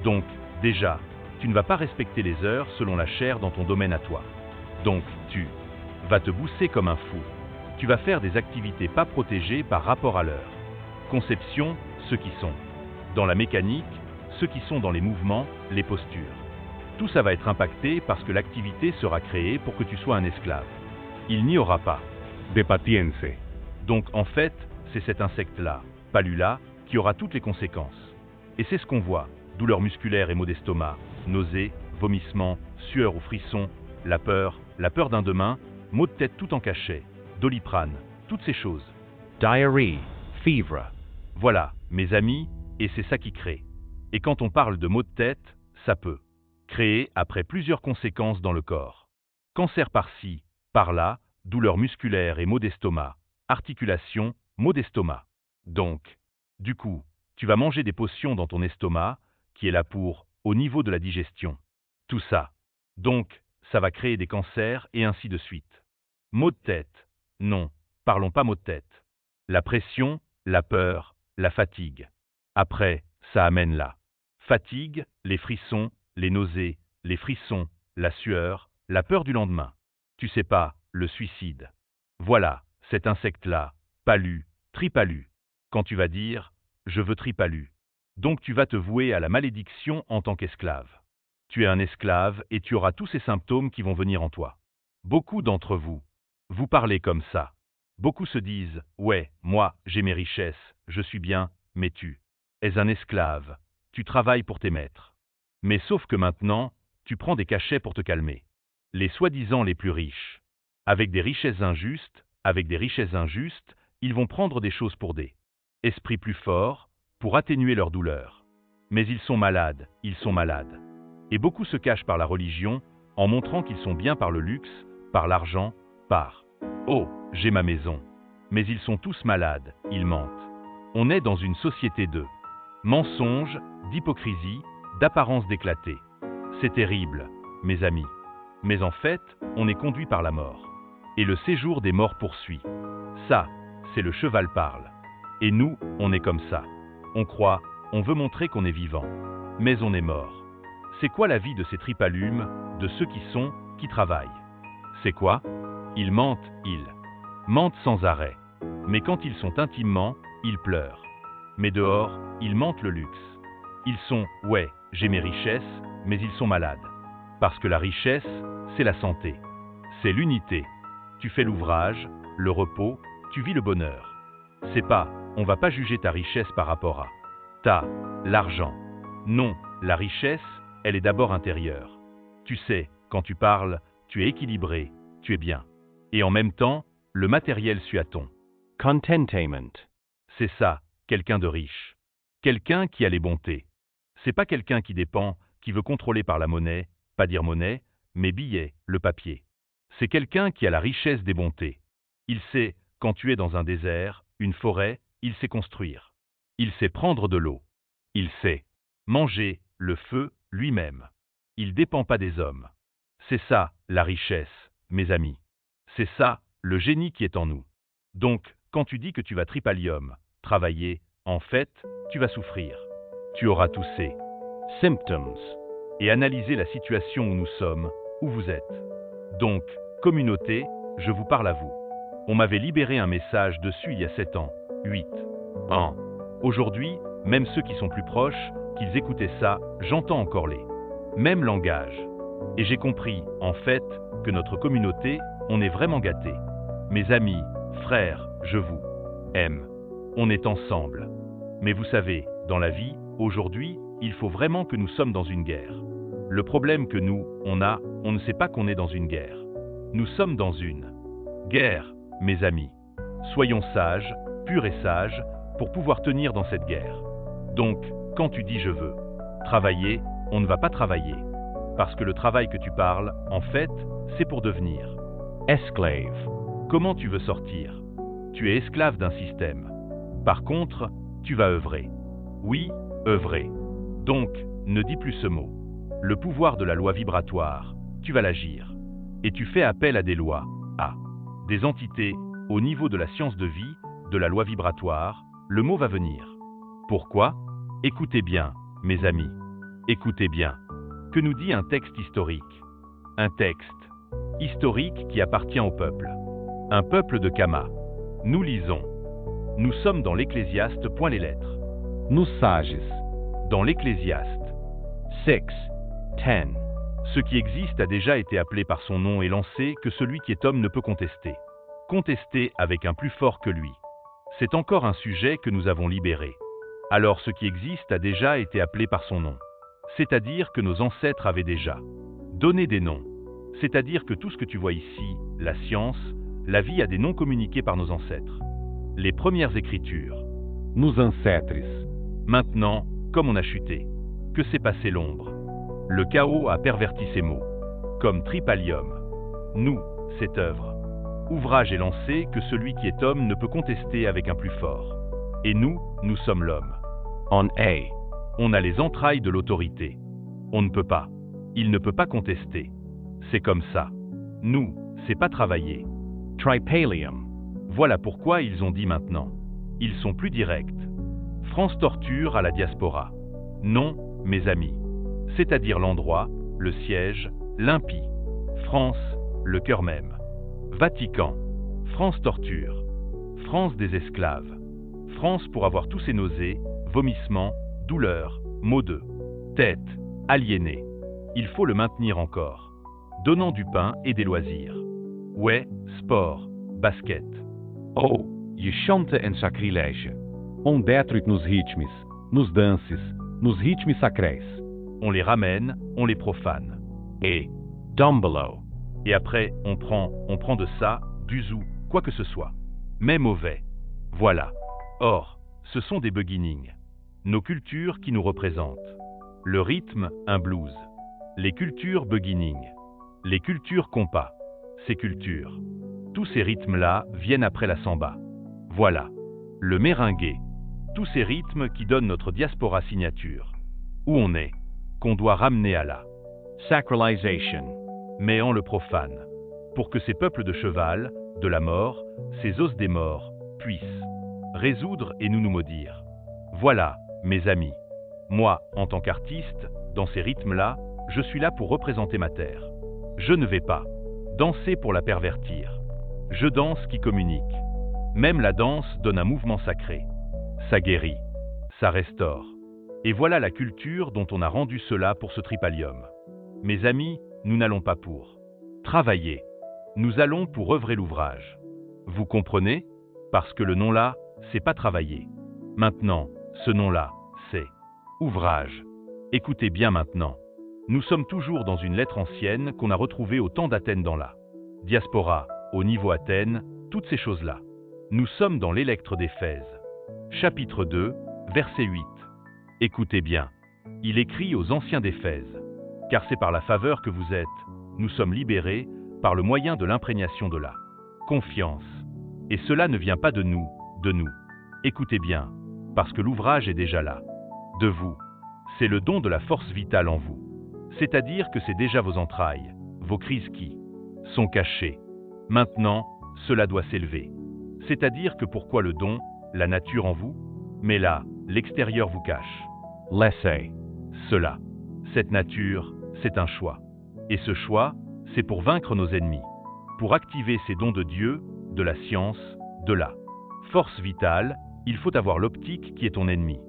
Donc, déjà, tu ne vas pas respecter les heures selon la chair dans ton domaine à toi. Donc, tu vas te bousser comme un fou. Tu vas faire des activités pas protégées par rapport à l'heure. Conception, ceux qui sont. Dans la mécanique, ceux qui sont dans les mouvements, les postures. Tout ça va être impacté parce que l'activité sera créée pour que tu sois un esclave. Il n'y aura pas De patience. Donc en fait, c'est cet insecte-là, Palula, qui aura toutes les conséquences. Et c'est ce qu'on voit, douleurs musculaires et maux d'estomac, nausées, vomissements, sueur ou frissons, la peur d'un demain, maux de tête tout en cachet, Doliprane, toutes ces choses. Diarrhea, fever. Voilà, mes amis, et c'est ça qui crée. Et quand on parle de maux de tête, ça peut créer après plusieurs conséquences dans le corps. Cancer par-ci, par-là, douleurs musculaires et maux d'estomac, articulation, maux d'estomac. Donc, du coup, tu vas manger des potions dans ton estomac, qui est là pour, au niveau de la digestion. Tout ça. Donc, ça va créer des cancers et ainsi de suite. Maux de tête. Non, parlons pas maux de tête. La pression, la peur, la fatigue. Après, ça amène la fatigue, les frissons, les nausées, les frissons, la sueur, la peur du lendemain. Tu sais pas, le suicide. Voilà, cet insecte-là, palu, tripalu. Quand tu vas dire « je veux tripalu », donc tu vas te vouer à la malédiction en tant qu'esclave. Tu es un esclave et tu auras tous ces symptômes qui vont venir en toi. Beaucoup d'entre vous, vous parlez comme ça. Beaucoup se disent « ouais, moi, j'ai mes richesses, je suis bien, mais tu es un esclave, tu travailles pour tes maîtres. » Mais sauf que maintenant, tu prends des cachets pour te calmer. Les soi-disant les plus riches. Avec des richesses injustes, ils vont prendre des choses pour des esprits plus forts, pour atténuer leur douleur. Mais ils sont malades. Et beaucoup se cachent par la religion, en montrant qu'ils sont bien par le luxe, par l'argent, par « oh, j'ai ma maison ». Mais ils sont tous malades, ils mentent. On est dans une société de mensonges, d'hypocrisie, d'apparence d'éclater. C'est terrible, mes amis. Mais en fait, on est conduit par la mort. Et le séjour des morts poursuit. Ça, c'est le cheval parle. Et nous, on est comme ça. On croit, on veut montrer qu'on est vivant. Mais on est mort. C'est quoi la vie de ces tripalumes, de ceux qui travaillent? C'est quoi? Ils mentent sans arrêt. Mais quand ils sont intimement, ils pleurent. Mais dehors, ils mentent le luxe. Ils sont, ouais, j'ai mes richesses, mais ils sont malades. Parce que la richesse, c'est la santé. C'est l'unité. Tu fais l'ouvrage, le repos, tu vis le bonheur. C'est pas, on va pas juger ta richesse par rapport à l'argent. Non, la richesse, elle est d'abord intérieure. Tu sais, quand tu parles, tu es équilibré, tu es bien. Et en même temps, le matériel suit à ton contentment. C'est ça, quelqu'un de riche. Quelqu'un qui a les bontés. C'est pas quelqu'un qui dépend, qui veut contrôler par la monnaie, pas dire monnaie, mais billet, le papier. C'est quelqu'un qui a la richesse des bontés. Il sait, quand tu es dans un désert, une forêt, il sait construire. Il sait prendre de l'eau. Il sait manger, le feu, lui-même. Il dépend pas des hommes. C'est ça, la richesse, mes amis. C'est ça, le génie qui est en nous. Donc, quand tu dis que tu vas tripalium, travailler, en fait, tu vas souffrir. Tu auras tous ces symptômes. Et analyser la situation où nous sommes, où vous êtes. Donc, communauté, je vous parle à vous. On m'avait libéré un message dessus il y a 7 ans, 8 ans. Aujourd'hui, même ceux qui sont plus proches, qu'ils écoutaient ça, j'entends encore les mêmes langages. Et j'ai compris, en fait, que notre communauté, on est vraiment gâtés. Mes amis, frères, je vous aime. On est ensemble. Mais vous savez, dans la vie, aujourd'hui, il faut vraiment que nous sommes dans une guerre. Le problème que nous, on ne sait pas qu'on est dans une guerre. Nous sommes dans une guerre, mes amis. Soyons sages, purs et sages, pour pouvoir tenir dans cette guerre. Donc, quand tu dis je veux travailler, on ne va pas travailler. Parce que le travail que tu parles, en fait, c'est pour devenir esclave. Comment tu veux sortir? Tu es esclave d'un système. Par contre, tu vas œuvrer. Oui, œuvrer. Donc, ne dis plus ce mot. Le pouvoir de la loi vibratoire, tu vas l'agir. Et tu fais appel à des lois, à des entités, au niveau de la science de vie, de la loi vibratoire, le mot va venir. Pourquoi? Écoutez bien, mes amis. Écoutez bien. Que nous dit un texte historique? Un texte historique qui appartient au peuple. Un peuple de Kama. Nous lisons. Nous sommes dans l'Ecclésiaste, point les lettres. Nos sages. Dans l'Ecclésiaste. 6, 10. Ce qui existe a déjà été appelé par son nom et lancé que celui qui est homme ne peut contester. Contester avec un plus fort que lui. C'est encore un sujet que nous avons libéré. Alors ce qui existe a déjà été appelé par son nom. C'est-à-dire que nos ancêtres avaient déjà donné des noms. C'est-à-dire que tout ce que tu vois ici, la science, la vie a des noms communiqués par nos ancêtres. Les premières écritures. Nos ancêtres. Maintenant, comme on a chuté, que s'est passé l'ombre? Le chaos a perverti ces mots. Comme tripalium. Nous, cette œuvre. Ouvrage est lancé que celui qui est homme ne peut contester avec un plus fort. Et nous sommes l'homme. On a les entrailles de l'autorité. On ne peut pas. Il ne peut pas contester. C'est comme ça. Nous, c'est pas travailler. Tripalium. Voilà pourquoi ils ont dit maintenant. Ils sont plus directs. France torture à la diaspora. Non, mes amis. C'est-à-dire l'endroit, le siège, l'impie. France, le cœur même. Vatican. France torture. France des esclaves. France pour avoir tous ces nausées, vomissements, douleurs, maux de tête, aliénés. Il faut le maintenir encore. Donnant du pain et des loisirs. Ouais, sport, basket. Oh, je chante en sacrilège. On détruit nos rythmes, nos danses, nos rythmes sacrés. On les ramène, on les profane. Et Dumbelo. Et après, on prend de ça, du zou, quoi que ce soit. Mais mauvais. Voilà. Or, ce sont des beginnings. Nos cultures qui nous représentent. Le rythme, un blues. Les cultures beginning. Les cultures compas. Ces cultures. Tous ces rythmes-là viennent après la samba. Voilà. Le merengue. Tous ces rythmes qui donnent notre diaspora signature. Où on est. Qu'on doit ramener à la sacralisation. Mais en le profane. Pour que ces peuples de cheval, de la mort, ces os des morts, puissent résoudre et nous maudire. Voilà, mes amis. Moi, en tant qu'artiste, dans ces rythmes-là, je suis là pour représenter ma terre. Je ne vais pas danser pour la pervertir. Je danse qui communique. Même la danse donne un mouvement sacré. Ça guérit. Ça restaure. Et voilà la culture dont on a rendu cela pour ce tripalium. Mes amis, nous n'allons pas pour travailler. Nous allons pour œuvrer l'ouvrage. Vous comprenez? Parce que le nom-là, c'est pas travailler. Maintenant, ce nom-là, c'est ouvrage. Écoutez bien maintenant. Nous sommes toujours dans une lettre ancienne qu'on a retrouvée au temps d'Athènes dans la diaspora, au niveau Athènes, toutes ces choses-là. Nous sommes dans l'électre d'Éphèse. Chapitre 2, verset 8. Écoutez bien. Il écrit aux anciens d'Éphèse. Car c'est par la faveur que vous êtes, nous sommes libérés par le moyen de l'imprégnation de la confiance. Et cela ne vient pas de nous. Écoutez bien, parce que l'ouvrage est déjà là. De vous. C'est le don de la force vitale en vous. C'est-à-dire que c'est déjà vos entrailles, vos crises qui sont cachées. Maintenant, cela doit s'élever. C'est-à-dire que pourquoi le don, la nature en vous? Mais là, l'extérieur vous cache. Laissez. Cela. Cette nature, c'est un choix. Et ce choix, c'est pour vaincre nos ennemis. Pour activer ces dons de Dieu, de la science, de la force vitale, il faut avoir l'optique qui est ton ennemi.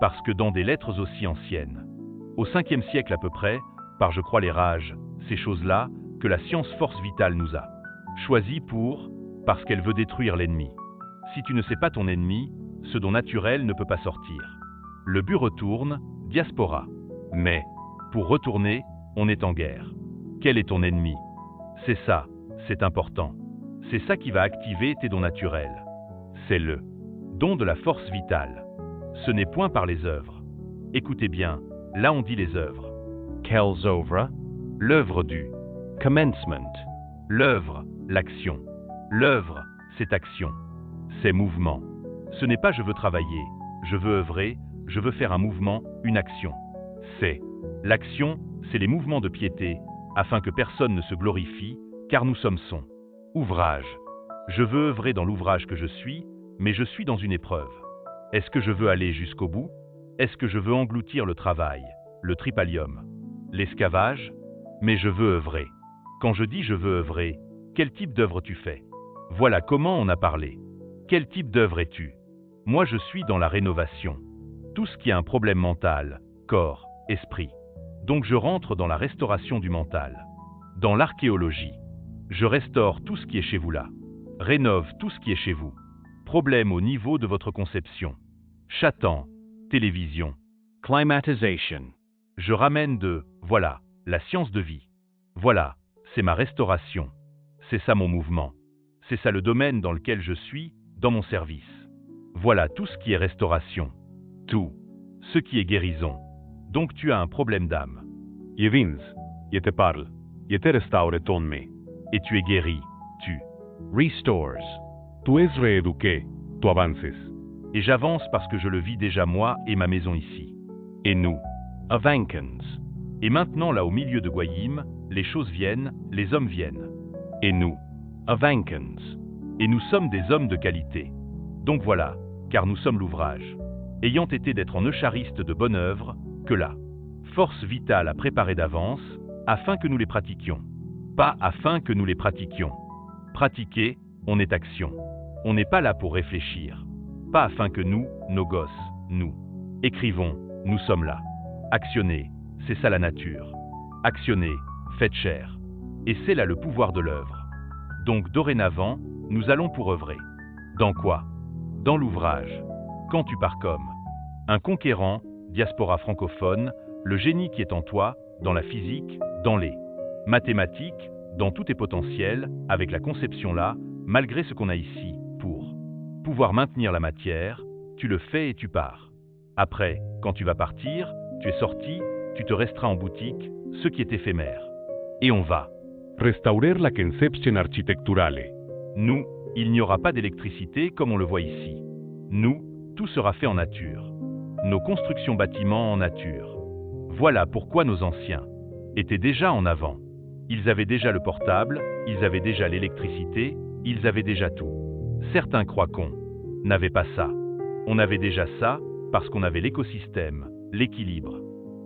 Parce que dans des lettres aussi anciennes, au 5e siècle à peu près, par je crois les rages, ces choses-là, que la science force vitale nous a choisi parce qu'elle veut détruire l'ennemi. Si tu ne sais pas ton ennemi, ce don naturel ne peut pas sortir. Le but retourne, Diaspora. Mais, Pour retourner, on est en guerre. Quel est ton ennemi? C'est ça, c'est important. C'est ça qui va activer tes dons naturels. C'est le don de la force vitale. Ce n'est point par les œuvres. Écoutez bien, là on dit les œuvres. Kelsovra, L'œuvre du, commencement, l'œuvre, l'action. L'œuvre, c'est action. C'est mouvement. Ce n'est pas je veux travailler, je veux œuvrer, je veux faire un mouvement, une action. C'est l'action, c'est les mouvements de piété, afin que personne ne se glorifie, car nous sommes son ouvrage. Je veux œuvrer dans l'ouvrage que je suis, mais je suis dans une épreuve. Est-ce que je veux aller jusqu'au bout? Est-ce que je veux engloutir le travail, le tripalium, l'esclavage? Mais je veux œuvrer. Quand je dis je veux œuvrer, quel type d'œuvre tu fais? Voilà comment on a parlé. Quel type d'œuvre es-tu? Moi je suis dans la rénovation. Tout ce qui a un problème mental, corps, esprit. Donc je rentre dans la restauration du mental. Dans l'archéologie. Je restaure tout ce qui est chez vous là. Rénove tout ce qui est chez vous. Problème au niveau de votre conception. Chatan, télévision. climatization, Je ramène voilà, la science de vie. Voilà, c'est ma restauration. C'est ça mon mouvement. C'est ça le domaine dans lequel je suis, dans mon service. Voilà tout ce qui est restauration. Tout. Ce qui est guérison. Donc tu as un problème d'âme. je vinzi, je te parle, je te restaure ton me, Et tu es guéri. Tu. restores, tu es reeduqué, tu avances, Et j'avance parce que je le vis déjà moi et ma maison ici. et nous, avancans, Et maintenant là au milieu de Goyim, les choses viennent, les hommes viennent. et nous, avancans, Et nous sommes des hommes de qualité. Donc voilà, car nous sommes l'ouvrage. Ayant été d'être en euchariste de bonne œuvre, que la force vitale a préparé d'avance, afin que nous les pratiquions. Pas afin que nous les pratiquions. Pratiquer, on est action. On n'est pas là pour réfléchir. Pas afin que nous, nos gosses, nous, écrivons, nous sommes là. Actionner, c'est ça la nature. Actionner, faites chair. Et c'est là le pouvoir de l'œuvre. Donc dorénavant, nous allons pour œuvrer. Dans quoi? Dans l'ouvrage. Quand tu pars comme un conquérant, diaspora francophone, le génie qui est en toi, dans la physique, dans les mathématiques, dans tous tes potentiels, avec la conception là, malgré ce qu'on a ici, pour pouvoir maintenir la matière, tu le fais et tu pars. Après, quand tu vas partir, tu es sorti, tu te restreins en boutique, ce qui est éphémère. Et on va. restaurer la conception architecturale, Nous, il n'y aura pas d'électricité comme on le voit ici. Nous, tout sera fait en nature. Nos constructions bâtiments en nature. Voilà pourquoi nos anciens étaient déjà en avant. Ils avaient déjà le portable, ils avaient déjà l'électricité, ils avaient déjà tout. Certains croient qu'on n'avait pas ça. On avait déjà ça parce qu'on avait l'écosystème, l'équilibre.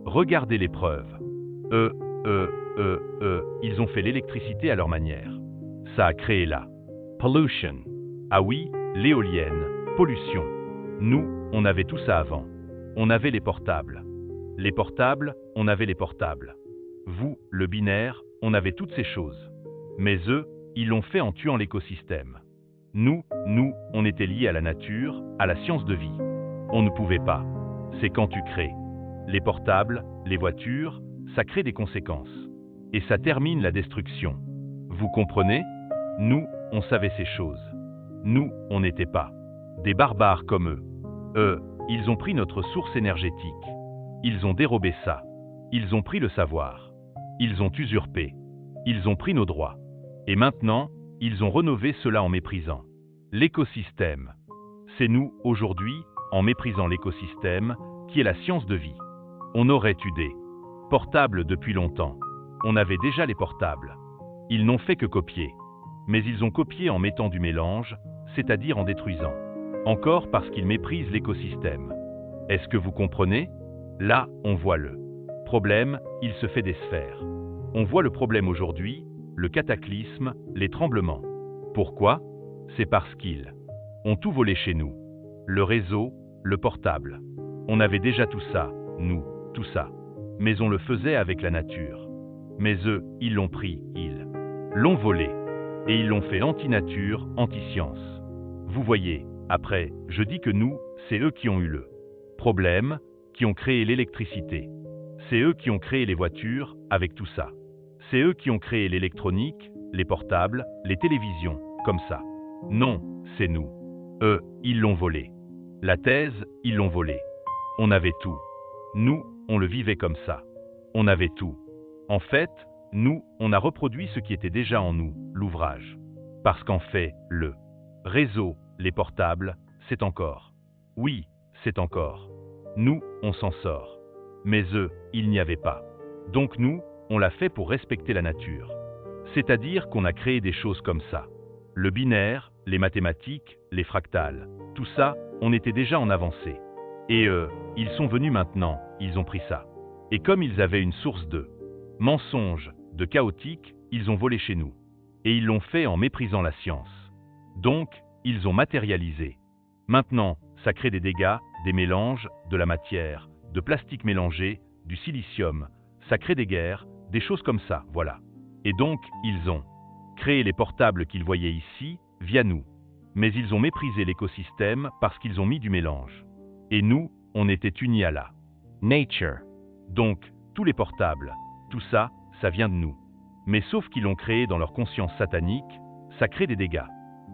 Regardez les preuves. Ils ont fait l'électricité à leur manière. Ça a créé la pollution, Ah oui, l'éolienne, pollution. Nous, on avait tout ça avant. On avait les portables. Les portables, on avait les portables. Vous, le binaire, on avait toutes ces choses. Mais eux, ils l'ont fait en tuant l'écosystème. Nous, on était liés à la nature, à la science de vie. On ne pouvait pas. C'est quand tu crées. Les portables, les voitures, ça crée des conséquences. Et ça termine la destruction. Vous comprenez? Nous, on savait ces choses. Nous, on n'était pas des barbares comme eux. Ils ont pris notre source énergétique. Ils ont dérobé ça. Ils ont pris le savoir. Ils ont usurpé. Ils ont pris nos droits. Et maintenant, ils ont rénové cela en méprisant l'écosystème. C'est nous, aujourd'hui, en méprisant l'écosystème, qui est la science de vie. On aurait eu des portables depuis longtemps. On avait déjà les portables. Ils n'ont fait que copier. Mais ils ont copié en mettant du mélange, c'est-à-dire en détruisant. Encore parce qu'ils méprisent l'écosystème. Est-ce que vous comprenez? Là, on voit le problème, il se fait des sphères. On voit le problème aujourd'hui, le cataclysme, les tremblements. Pourquoi? C'est parce qu'ils ont tout volé chez nous. Le réseau, le portable. On avait déjà tout ça, nous, tout ça. Mais on le faisait avec la nature. Mais eux, ils l'ont pris, ils l'ont volé. Et ils l'ont fait anti-nature, anti-science. Vous voyez, après, je dis que nous, c'est eux qui ont eu le problème, qui ont créé l'électricité. C'est eux qui ont créé les voitures avec tout ça. C'est eux qui ont créé l'électronique, les portables, les télévisions, comme ça. Non, c'est nous. Eux, ils l'ont volé. La thèse, ils l'ont volé. On avait tout. Nous, on le vivait comme ça. On avait tout. En fait, nous, on a reproduit ce qui était déjà en nous, l'ouvrage. Parce qu'en fait, le réseau, les portables, c'est encore. Oui, c'est encore. Nous, on s'en sort. Mais eux, il n'y avait pas. Donc nous, on l'a fait pour respecter la nature. C'est-à-dire qu'on a créé des choses comme ça. Le binaire, les mathématiques, les fractales, tout ça, on était déjà en avancée. Et eux, ils sont venus maintenant, ils ont pris ça. Et comme ils avaient une source de mensonges, de chaotique, ils ont volé chez nous. Et ils l'ont fait en méprisant la science. Donc, ils ont matérialisé. Maintenant, ça crée des dégâts, des mélanges, de la matière, de plastique mélangé, du silicium, ça crée des guerres, des choses comme ça, voilà. Et donc, ils ont créé les portables qu'ils voyaient ici, via nous. Mais ils ont méprisé l'écosystème parce qu'ils ont mis du mélange. Et nous, on était unis à la nature. Donc, tous les portables, tout ça, ça vient de nous. Mais sauf qu'ils l'ont créé dans leur conscience satanique, ça crée des dégâts.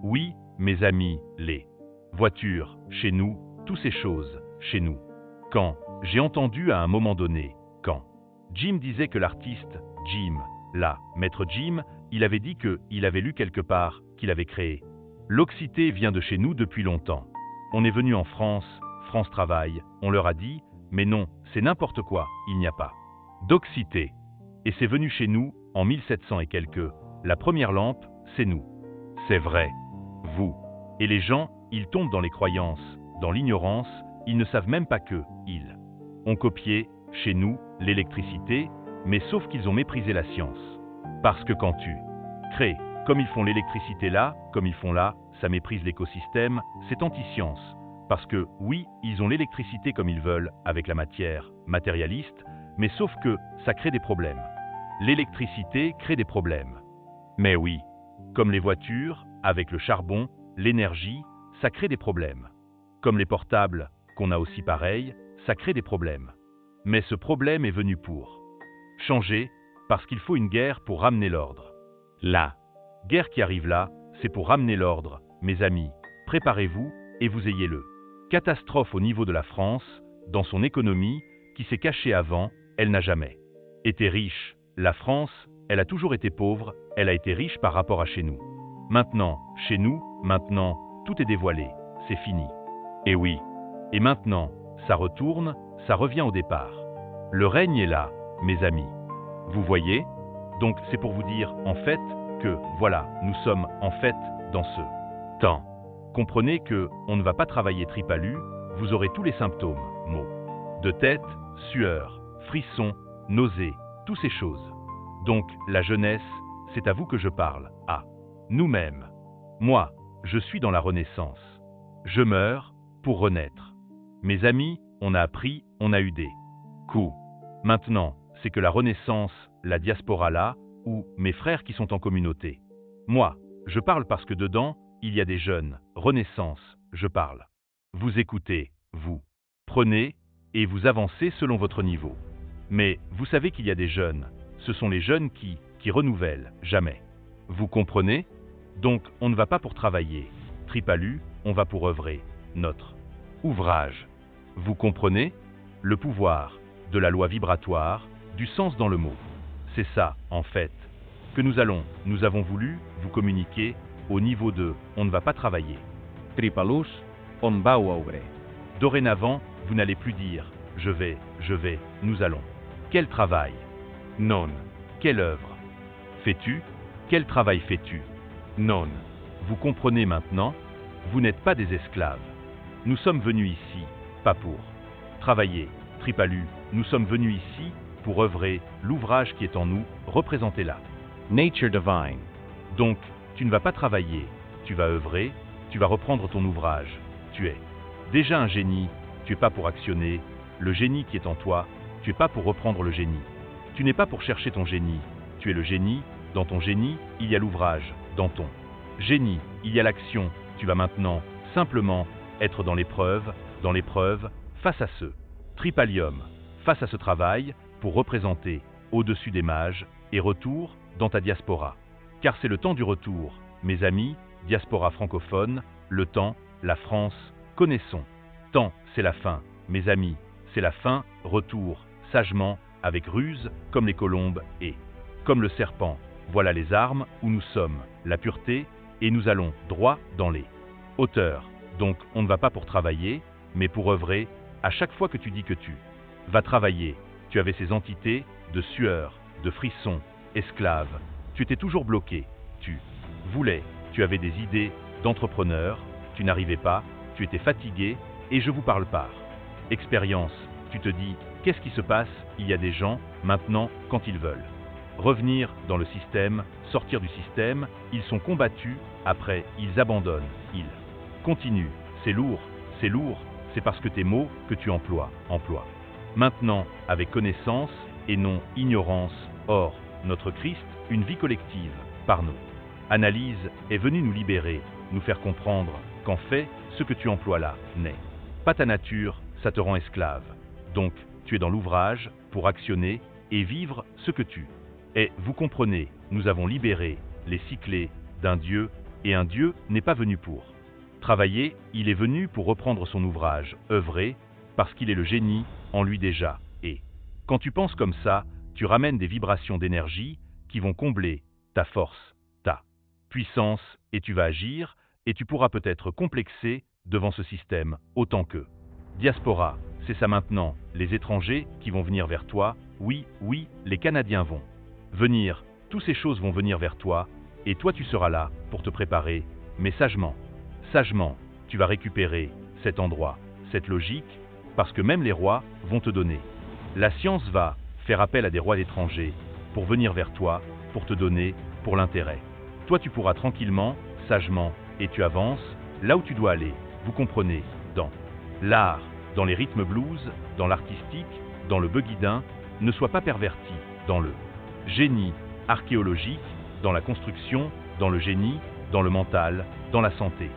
Oui, mes amis, les voitures, chez nous, toutes ces choses, chez nous. Quand j'ai entendu à un moment donné, quand Jim disait que l'artiste, Jim, là, maître Jim, il avait dit qu'il avait lu quelque part, qu'il avait créé. L'oxité vient de chez nous depuis longtemps. On est venu en France, France Travail, on leur a dit, mais non, c'est n'importe quoi, il n'y a pas d'oxité. Et c'est venu chez nous, en 1700 et quelques, la première lampe, c'est nous. C'est vrai. Vous. Et les gens, ils tombent dans les croyances, dans l'ignorance, ils ne savent même pas que, ils ont copié, chez nous, l'électricité, mais sauf qu'ils ont méprisé la science. Parce que quand tu crées, comme ils font l'électricité là, comme ils font là, ça méprise l'écosystème, c'est anti-science. Parce que, oui, ils ont l'électricité comme ils veulent, avec la matière, matérialiste, mais sauf que, ça crée des problèmes. L'électricité crée des problèmes. Mais oui, comme les voitures, avec le charbon, l'énergie, ça crée des problèmes. Comme les portables, qu'on a aussi pareil, ça crée des problèmes. Mais ce problème est venu pour changer, parce qu'il faut une guerre pour ramener l'ordre. La guerre qui arrive là, c'est pour ramener l'ordre, mes amis, préparez-vous, et vous ayez-le. Catastrophe au niveau de la France, dans son économie, qui s'est cachée avant, elle n'a jamais été riche. La France, elle a toujours été pauvre, elle a été riche par rapport à chez nous. Maintenant, chez nous, maintenant, tout est dévoilé, c'est fini. Et oui. Et maintenant, ça retourne, ça revient au départ. Le règne est là, mes amis. Vous voyez? Donc c'est pour vous dire, en fait, que, voilà, nous sommes, en fait, dans ce temps. Comprenez que, on ne va pas travailler tripalu, vous aurez tous les symptômes, maux de tête, sueur, frissons, nausées, toutes ces choses. Donc, la jeunesse, c'est à vous que je parle, à nous-mêmes. Moi, je suis dans la renaissance. Je meurs pour renaître. Mes amis, on a appris, on a eu des coups. Maintenant, c'est que la renaissance, la diaspora là, ou mes frères qui sont en communauté. Moi, je parle parce que dedans, il y a des jeunes. Renaissance, je parle. Vous écoutez, vous prenez et vous avancez selon votre niveau. Mais vous savez qu'il y a des jeunes. Ce sont les jeunes qui renouvellent, jamais. Vous comprenez? Donc, on ne va pas pour travailler. Tripalu, on va pour œuvrer. Notre ouvrage. Vous comprenez? Le pouvoir, de la loi vibratoire, du sens dans le mot. C'est ça, en fait, que nous avons voulu vous communiquer au niveau de « on ne va pas travailler ». Tripalus, on va ouvre. Dorénavant, vous n'allez plus dire « je vais, nous allons ». Quel travail? Non. Quelle œuvre? Fais-tu? Quel travail fais-tu? Non. Vous comprenez maintenant? Vous n'êtes pas des esclaves. Nous sommes venus ici, pas pour travailler. Tripalu, nous sommes venus ici pour œuvrer l'ouvrage qui est en nous, représentez-la. Nature divine. Donc, tu ne vas pas travailler, tu vas œuvrer, tu vas reprendre ton ouvrage. Tu es déjà un génie, tu n'es pas pour actionner. Le génie qui est en toi, tu n'es pas pour reprendre le génie. Tu n'es pas pour chercher ton génie, tu es le génie. Dans ton génie, il y a l'ouvrage. Dans ton génie, il y a l'action. Tu vas maintenant, simplement, être dans l'épreuve, face à ceux Tripalium, face à ce travail, pour représenter, au-dessus des mages, et retour dans ta diaspora. Car c'est le temps du retour, mes amis, diaspora francophone, le temps, la France, connaissons. Temps, c'est la fin, mes amis, c'est la fin, retour, sagement, avec ruse, comme les colombes, et comme le serpent, voilà les armes où nous sommes, la pureté, et nous allons droit dans les hauteurs. Donc on ne va pas pour travailler, mais pour œuvrer, à chaque fois que tu dis que tu vas travailler, tu avais ces entités de sueur, de frisson, esclave, tu étais toujours bloqué, tu voulais, tu avais des idées d'entrepreneur, tu n'arrivais pas, tu étais fatigué, et je vous parle par expérience, tu te dis, qu'est-ce qui se passe? Il y a des gens, maintenant, quand ils veulent revenir dans le système, sortir du système, ils sont combattus, après, ils abandonnent, ils continuent, c'est lourd, c'est parce que tes mots que tu emploies. Maintenant, avec connaissance et non ignorance, or, notre Christ, une vie collective, par nous. Analyse est venue nous libérer, nous faire comprendre qu'en fait, ce que tu emploies là n'est pas ta nature, ça te rend esclave. Donc, tu es dans l'ouvrage pour actionner et vivre ce que tu es. Vous comprenez, nous avons libéré les cyclés d'un Dieu, et un Dieu n'est pas venu pour travailler, il est venu pour reprendre son ouvrage, œuvrer, parce qu'il est le génie en lui déjà. Et quand tu penses comme ça, tu ramènes des vibrations d'énergie qui vont combler ta force, ta puissance, et tu vas agir, et tu pourras peut-être complexer devant ce système autant que diaspora. C'est ça maintenant, les étrangers qui vont venir vers toi, oui, les Canadiens vont venir, toutes ces choses vont venir vers toi, et toi tu seras là pour te préparer, mais sagement, tu vas récupérer cet endroit, cette logique, parce que même les rois vont te donner. La science va faire appel à des rois étrangers pour venir vers toi, pour te donner, pour l'intérêt. Toi tu pourras tranquillement, sagement, et tu avances là où tu dois aller, vous comprenez, dans l'art, dans les rythmes blues, dans l'artistique, dans le beguidin, ne sois pas perverti, dans le génie archéologique, dans la construction, dans le génie, dans le mental, dans la santé.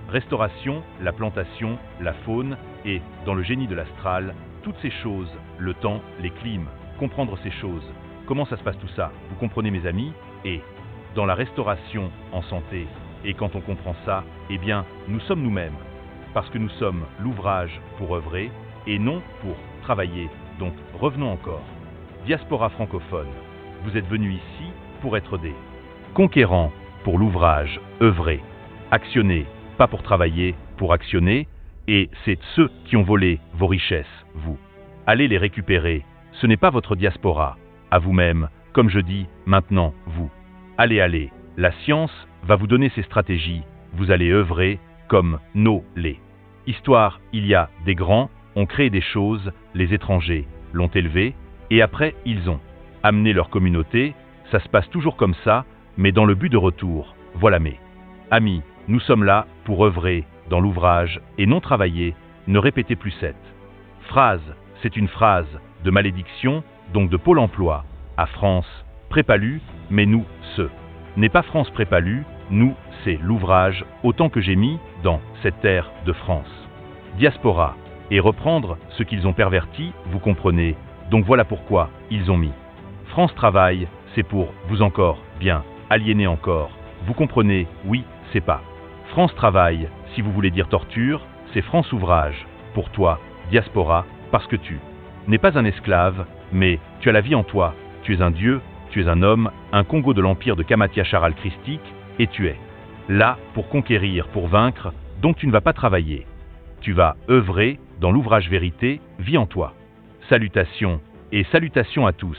Restauration, la plantation, la faune, et, dans le génie de l'astral, toutes ces choses, le temps, les clims, comprendre ces choses. Comment ça se passe tout ça? Vous comprenez mes amis? Et, dans la restauration, en santé, et quand on comprend ça, eh bien, nous sommes nous-mêmes. Parce que nous sommes l'ouvrage pour œuvrer, et non pour travailler. Donc, revenons encore. Diaspora francophone, vous êtes venus ici pour être des conquérants, pour l'ouvrage, œuvrer, actionner, pas pour travailler, pour actionner, et c'est ceux qui ont volé vos richesses, vous. Allez les récupérer, ce n'est pas votre diaspora, à vous-même, comme je dis, maintenant, vous. Allez, la science va vous donner ses stratégies, vous allez œuvrer comme les histoires, il y a des grands, ont créé des choses, les étrangers l'ont élevé, et après ils ont amené leur communauté, ça se passe toujours comme ça, mais dans le but de retour, voilà mes amis, nous sommes là pour œuvrer dans l'ouvrage et non travailler, ne répétez plus cette phrase, c'est une phrase de malédiction, donc de Pôle emploi, à France, Prépalu, mais nous, ce n'est pas France Prépalu, nous, c'est l'ouvrage, autant que j'ai mis dans cette terre de France. Diaspora, et reprendre ce qu'ils ont perverti, vous comprenez, donc voilà pourquoi ils ont mis. France Travail, c'est pour vous encore, bien, aliéner encore, vous comprenez, oui, c'est pas. France Travail, si vous voulez dire torture, c'est France Ouvrage, pour toi, diaspora, parce que tu n'es pas un esclave, mais tu as la vie en toi, tu es un dieu, tu es un homme, un Congo de l'empire de Kamatia Charal christique, et tu es là pour conquérir, pour vaincre, donc tu ne vas pas travailler. Tu vas œuvrer dans l'ouvrage vérité, vie en toi. Salutations, et salutations à tous.